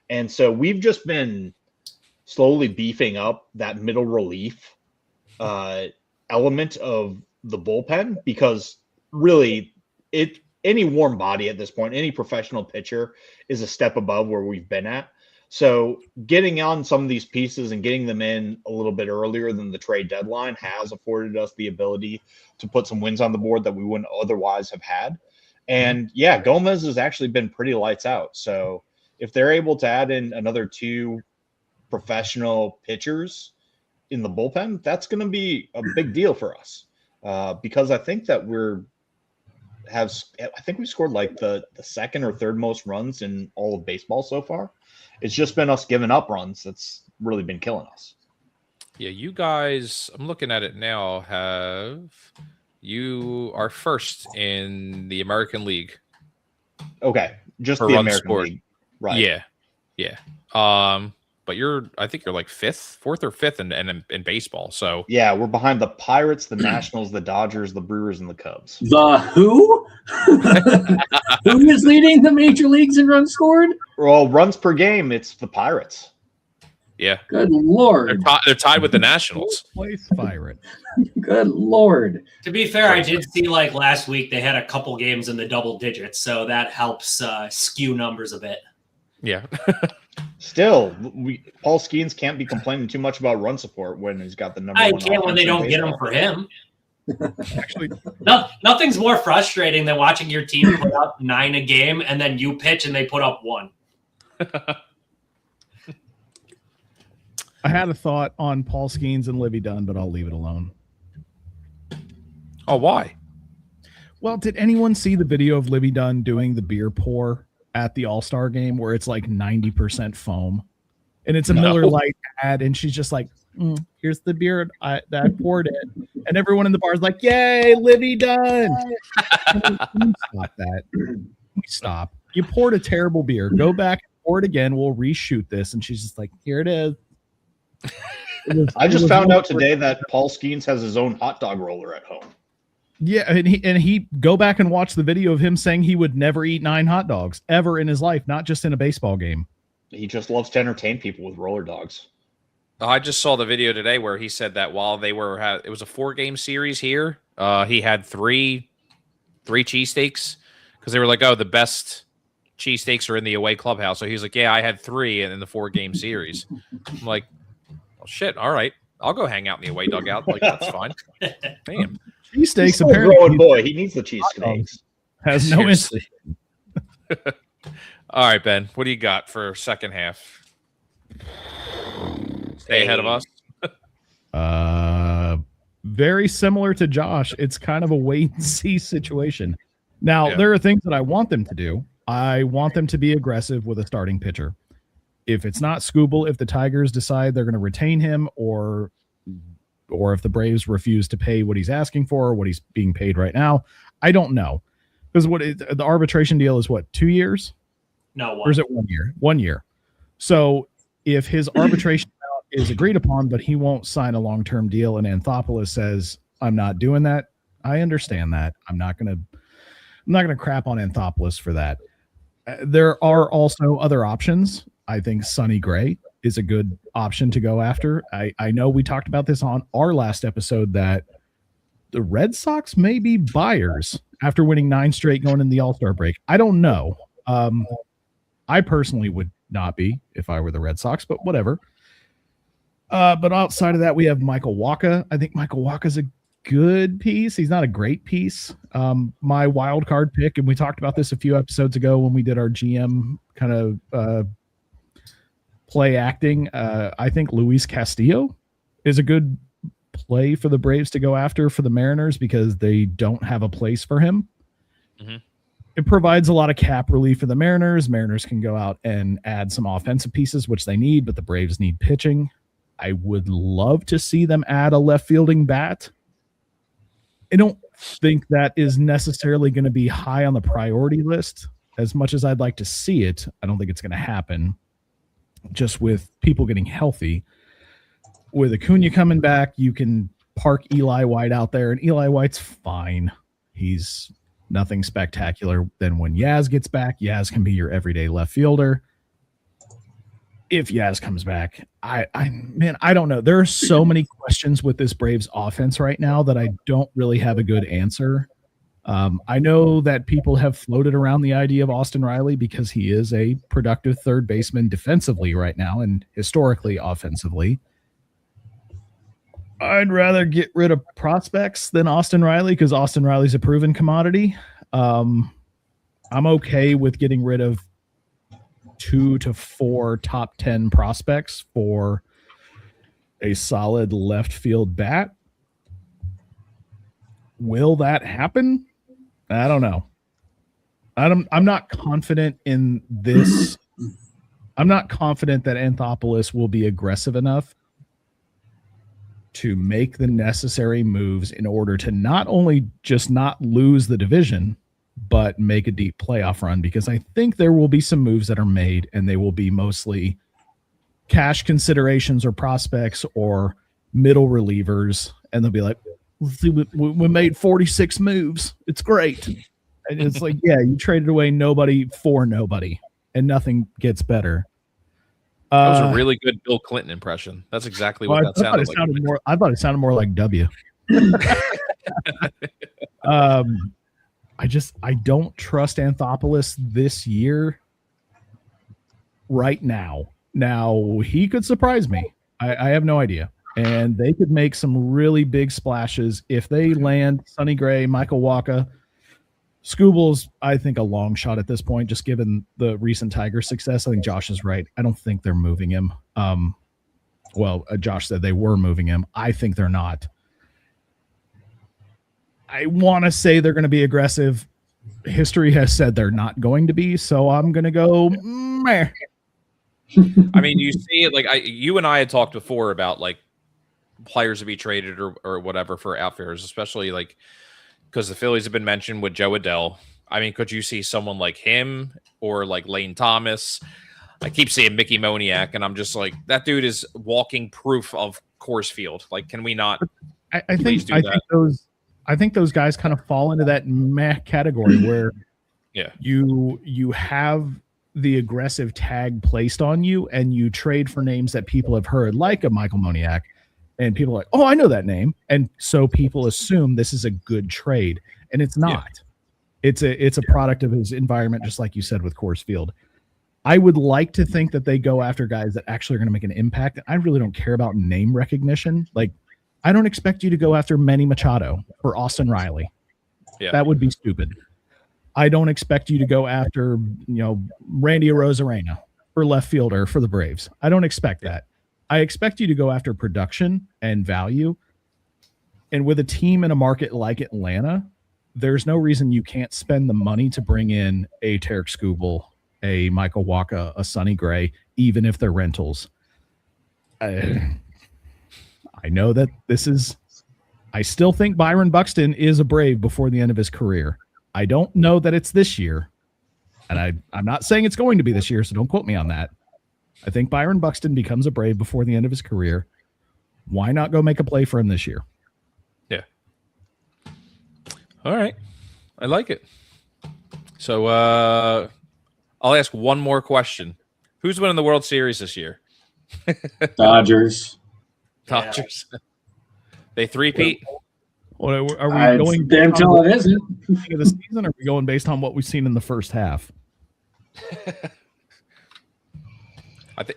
And so we've just been slowly beefing up that middle relief element of the bullpen, because really any warm body at this point, any professional pitcher is a step above where we've been at. So getting on some of these pieces and getting them in a little bit earlier than the trade deadline has afforded us the ability to put some wins on the board that we wouldn't otherwise have had. And yeah, Gomez has actually been pretty lights out. So if they're able to add in another 2 professional pitchers in the bullpen, that's going to be a big deal for us. Because I think that I think we scored like the second or third most runs in all of baseball so far. It's just been us giving up runs that's really been killing us. Yeah, you guys, I'm looking at it now, you are first in the American League. Okay, just the American League. Right. Yeah. But I think you're like 4th or 5th in baseball. So yeah, we're behind the Pirates, the Nationals, the Dodgers, the Brewers, and the Cubs. The who? Who is leading the major leagues in runs scored? Well, runs per game, it's the Pirates. Yeah. Good Lord. They're tied with the Nationals. Place Pirate. Good Lord. To be fair, I did see like last week they had a couple games in the double digits, so that helps skew numbers a bit. Yeah. Still, Paul Skeens can't be complaining too much about run support when he's got the number 1. I can't when they don't get them for him. Actually, nothing's more frustrating than watching your team put up 9 a game and then you pitch and they put up 1. I had a thought on Paul Skeens and Livy Dunn, but I'll leave it alone. Oh, why? Well, did anyone see the video of Livy Dunn doing the beer pour at the All-Star game where it's like 90% foam? And it's a Miller Lite ad, and she's just like, here's the beer that I poured in. And everyone in the bar is like, yay, Livy Dunn. Stop that. Stop. You poured a terrible beer. Go back and pour it again. We'll reshoot this. And she's just like, here it is. I just found out today that Paul Skeens has his own hot dog roller at home. Yeah, and he go back and watch the video of him saying he would never eat 9 hot dogs ever in his life, not just in a baseball game. He just loves to entertain people with roller dogs. I just saw the video today where he said that while they were it was a 4-game series here, he had three cheesesteaks because they were like, oh, the best cheesesteaks are in the away clubhouse. So he's like, yeah, I had 3 in the 4-game series. I'm like, oh, shit, all right. I'll go hang out in the away dugout. Like, that's fine. Damn. Cheesesteaks, apparently. Growing boy. He needs the cheesesteaks. Has no interest. All right, Ben, what do you got for second half? Stay ahead of us. Very similar to Josh. It's kind of a wait and see situation. Now, there are things that I want them to do. I want them to be aggressive with a starting pitcher. If it's not Skubal, if the Tigers decide they're going to retain him, or if the Braves refuse to pay what he's asking for, or what he's being paid right now, I don't know. Because the arbitration deal is what, 2 years? No, 1. Or is it 1 year? 1 year. So if his arbitration amount is agreed upon, but he won't sign a long-term deal, and Anthopoulos says, I'm not doing that, I understand that. I'm not gonna crap on Anthopoulos for that. There are also other options. I think Sonny Gray is a good option to go after. I know we talked about this on our last episode that the Red Sox may be buyers after winning 9 straight going in the All-Star break. I don't know. I personally would not be if I were the Red Sox, but whatever. But outside of that, we have Michael Wacha. I think Michael Wacha's a good piece. He's not a great piece. My wild card pick, and we talked about this a few episodes ago when we did our GM kind of play acting. I think Luis Castillo is a good play for the Braves to go after for the Mariners because they don't have a place for him. Mm-hmm. It provides a lot of cap relief for the Mariners. Mariners can go out and add some offensive pieces, which they need, but the Braves need pitching. I would love to see them add a left fielding bat. I don't think that is necessarily going to be high on the priority list. As much as I'd like to see it, I don't think it's going to happen. Just with people getting healthy. With Acuna coming back, you can park Eli White out there, and Eli White's fine. He's nothing spectacular. Then when Yaz gets back, Yaz can be your everyday left fielder. If Yaz comes back, I don't know. There are so many questions with this Braves offense right now that I don't really have a good answer. I know that people have floated around the idea of Austin Riley because he is a productive third baseman defensively right now and historically offensively. I'd rather get rid of prospects than Austin Riley because Austin Riley's a proven commodity. I'm okay with getting rid of 2 to 4 top 10 prospects for a solid left field bat. Will that happen? I don't know. I'm not confident in this. I'm not confident that Anthopoulos will be aggressive enough to make the necessary moves in order to not only just not lose the division, but make a deep playoff run, because I think there will be some moves that are made and they will be mostly cash considerations or prospects or middle relievers. And they'll be like, see, we made 46 moves. It's great. And it's like, yeah, you traded away nobody for nobody and nothing gets better. That was a really good Bill Clinton impression. That's exactly what that sounded like. I thought it sounded more like W. I don't trust Anthopoulos this year right now. Now, he could surprise me. I have no idea. And they could make some really big splashes if they land Sonny Gray, Michael Wacha. Skubal's, I think, a long shot at this point, just given the recent Tiger success. I think Josh is right. I don't think they're moving him. Josh said they were moving him. I think they're not. I want to say they're going to be aggressive. History has said they're not going to be, so I'm going to go meh. I mean, you see it like you and I had talked before about like players to be traded or whatever for outfielders, especially like because the Phillies have been mentioned with Joe Adell. I mean, could you see someone like him or like Lane Thomas? I keep saying Mickey Moniak, and I'm just like, that dude is walking proof of Coors Field. Like, can we not? I think those guys kind of fall into that meh category where you have the aggressive tag placed on you and you trade for names that people have heard, like a Michael Moniak, and people are like, oh, I know that name. And so people assume this is a good trade, and it's not. It's a product of his environment, just like you said with Coors Field. I would like to think that they go after guys that actually are going to make an impact. I really don't care about name recognition. Like, I don't expect you to go after Manny Machado or Austin Riley. Yeah. That would be stupid. I don't expect you to go after, Randy Arozarena for left fielder for the Braves. I don't expect that. I expect you to go after production and value. And with a team in a market like Atlanta, there's no reason you can't spend the money to bring in a Tarek Skubal, a Michael Wacha, a Sonny Gray, even if they're rentals. I know that I still think Byron Buxton is a Brave before the end of his career. I don't know that it's this year, and I'm not saying it's going to be this year, so don't quote me on that. I think Byron Buxton becomes a Brave before the end of his career. Why not go make a play for him this year? Yeah. All right. I like it. So I'll ask one more question. Who's winning the World Series this year? Dodgers. Dodgers. They three-peat? Well, are we going until it isn't of the season? Or are we going based on what we've seen in the first half?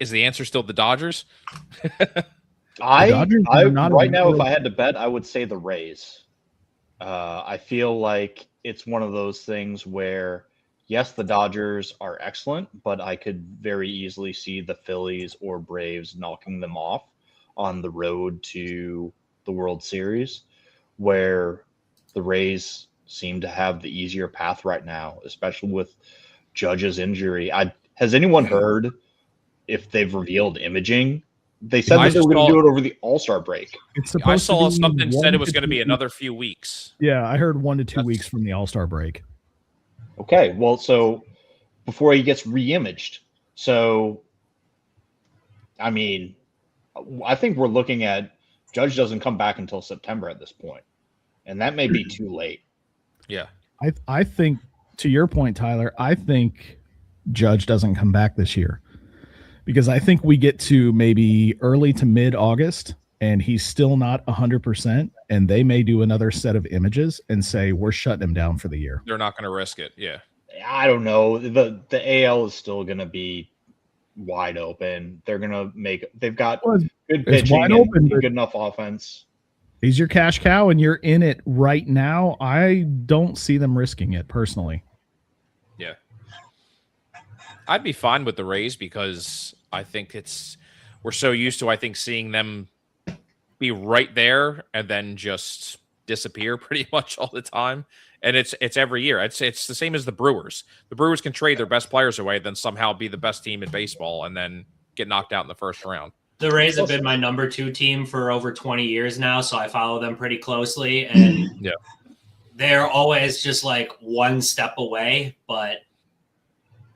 Is the answer still the Dodgers? Right now, if I had to bet, I would say the Rays. I feel like it's one of those things where, yes, the Dodgers are excellent, but I could very easily see the Phillies or Braves knocking them off on the road to the World Series, where the Rays seem to have the easier path right now, especially with Judge's injury. Has anyone heard if they've revealed imaging? They said that they were going to do it over the All-Star break. I saw something said it was going to be another few weeks. Yeah, I heard 1 to 2 weeks from the All-Star break. Okay, well, so before he gets re-imaged. So, I mean, I think we're looking at Judge doesn't come back until September at this point, and that may be too late. Yeah. I think, to your point, Tyler, I think Judge doesn't come back this year because I think we get to maybe early to mid-August and he's still not 100%, and they may do another set of images and say, we're shutting him down for the year. They're not going to risk it. Yeah. I don't know. The AL is still going to be wide open. They're going to they've got good pitching and good enough offense. He's your cash cow and you're in it right now. I don't see them risking it personally. Yeah. I'd be fine with the Rays because I think we're so used to, seeing them be right there and then just disappear pretty much all the time. And it's every year. It's the same as the Brewers. The Brewers can trade their best players away, then somehow be the best team in baseball and then get knocked out in the first round. The Rays have been my number 2 team for over 20 years now, so I follow them pretty closely. And they're always just like one step away. But,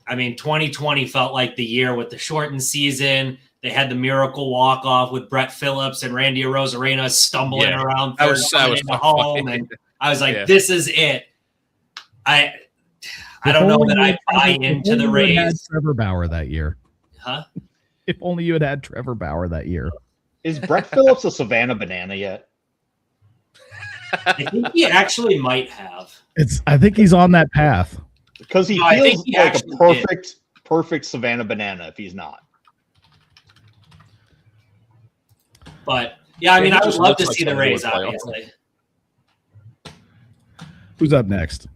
2020 felt like the year with the shortened season. They had the miracle walk-off with Brett Phillips and Randy Arozarena stumbling around third in the home. And I was like, this is it. I don't know that I buy into the Rays. Had Trevor Bauer that year. Huh? If only you had Trevor Bauer that year. Is Brett Phillips a Savannah banana yet? I think he actually might have. I think he's on that path. Because he feels like a perfect Savannah banana if he's not. But, I would love to see the Rays, obviously. Who's up next?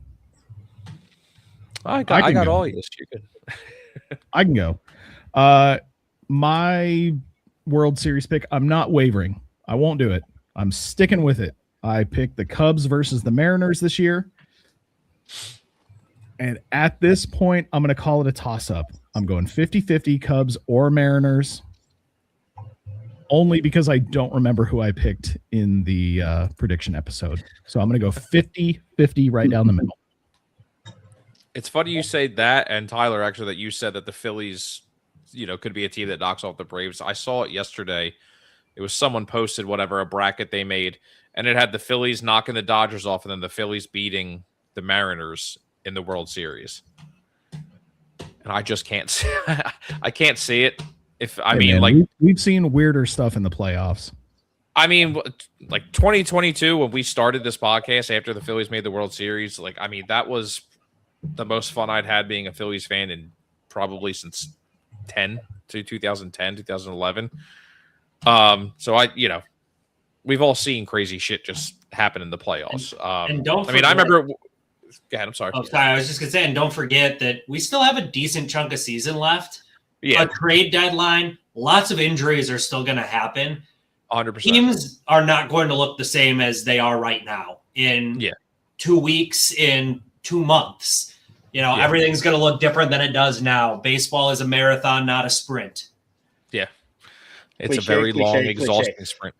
I got all yours. You're good. I can go. My World Series pick, I'm not wavering. I won't do it. I'm sticking with it. I picked the Cubs versus the Mariners this year. And at this point, I'm going to call it a toss-up. I'm going 50-50 Cubs or Mariners. Only because I don't remember who I picked in the prediction episode. So I'm going to go 50-50 right down the middle. It's funny you say that, and Tyler, actually, that you said that the Phillies, could be a team that knocks off the Braves. I saw it yesterday. It was someone posted a bracket they made, and it had the Phillies knocking the Dodgers off and then the Phillies beating the Mariners in the World Series. And I just can't see I can't see it. We've seen weirder stuff in the playoffs. I mean, like 2022, when we started this podcast after the Phillies made the World Series, that was the most fun I'd had being a Phillies fan in probably since 2010, 2011. So we've all seen crazy shit just happen in the playoffs. And don't forget, I remember. Go ahead. I'm sorry. Oh, sorry. I was just gonna say, and don't forget that we still have a decent chunk of season left. Yeah. A trade deadline. Lots of injuries are still going to happen. 100%. Teams are not going to look the same as they are right now in 2 weeks, in 2 months. Everything's going to look different than it does now. Baseball is a marathon, not a sprint. Yeah. It's a very long, exhausting sprint.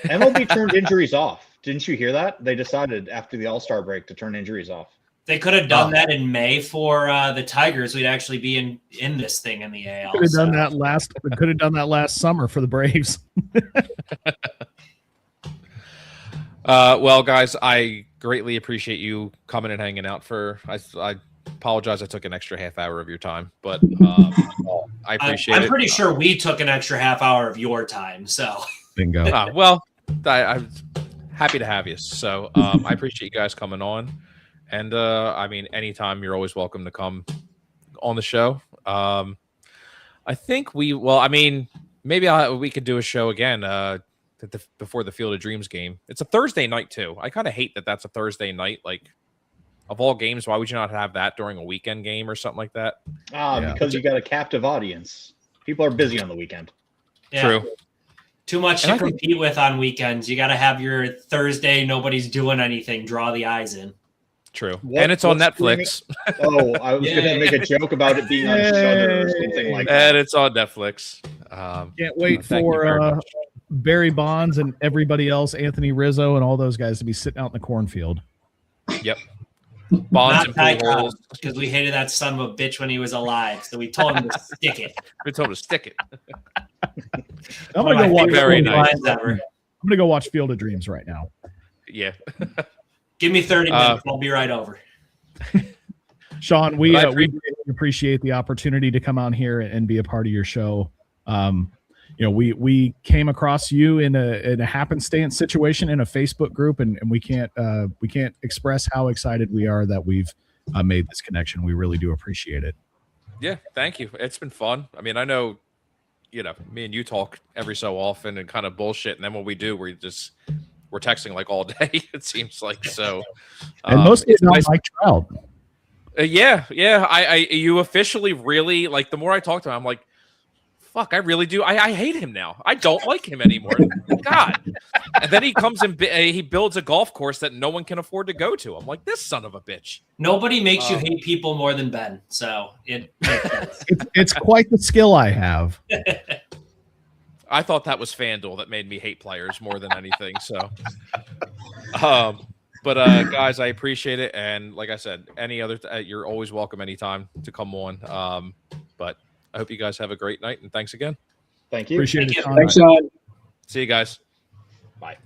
MLB turned injuries off. Didn't you hear that? They decided after the All-Star break to turn injuries off. They could have done that in May for the Tigers. We'd actually be in this thing in the AL. Could have done that last summer for the Braves. Well, guys, I greatly appreciate you coming and hanging out I apologize I took an extra half hour of your time, but I appreciate it. I'm pretty sure we took an extra half hour of your time, so. Bingo. I'm happy to have you. So I appreciate you guys coming on. And anytime you're always welcome to come on the show. I think maybe we could do a show again before the Field of Dreams game. It's a Thursday night too. I kind of hate that that's a Thursday night. Like, of all games, why would you not have that during a weekend game or something like that? Because you got a captive audience. People are busy on the weekend. Yeah. True. Too much to compete with on weekends. You got to have your Thursday, nobody's doing anything, draw the eyes in. True. And it's on Netflix. I was going to make a joke about it being on Shudder or something like that. And it's on Netflix. Can't wait for Barry Bonds and everybody else, Anthony Rizzo and all those guys to be sitting out in the cornfield. Yep. Bonds and Pujols. Because we hated that son of a bitch when he was alive, so we told him to stick it. We told him to stick it. I'm going to go watch. Very nice. I'm going to go watch Field of Dreams right now. Yeah. Give me 30 minutes. I'll be right over. Sean, we appreciate the opportunity to come on here and be a part of your show. We came across you in a happenstance situation in a Facebook group, and we can't express how excited we are that we've made this connection. We really do appreciate it. Yeah, thank you. It's been fun. I mean, I know, me and you talk every so often and kind of bullshit, and then when we do, we're texting like all day. It seems like so. And mostly it's not Mike Trout. Yeah. You officially really like. The more I talk to him, I'm like, fuck, I really do. I hate him now. I don't like him anymore. God. And then he comes and he builds a golf course that no one can afford to go to. I'm like, this son of a bitch. Nobody makes you hate people more than Ben. So it's quite the skill I have. I thought that was FanDuel that made me hate players more than anything. So, but guys, I appreciate it. And like I said, any other, you're always welcome anytime to come on. But I hope you guys have a great night, and thanks again. Thank you. Appreciate it. Thanks, Sean. See you guys. Bye.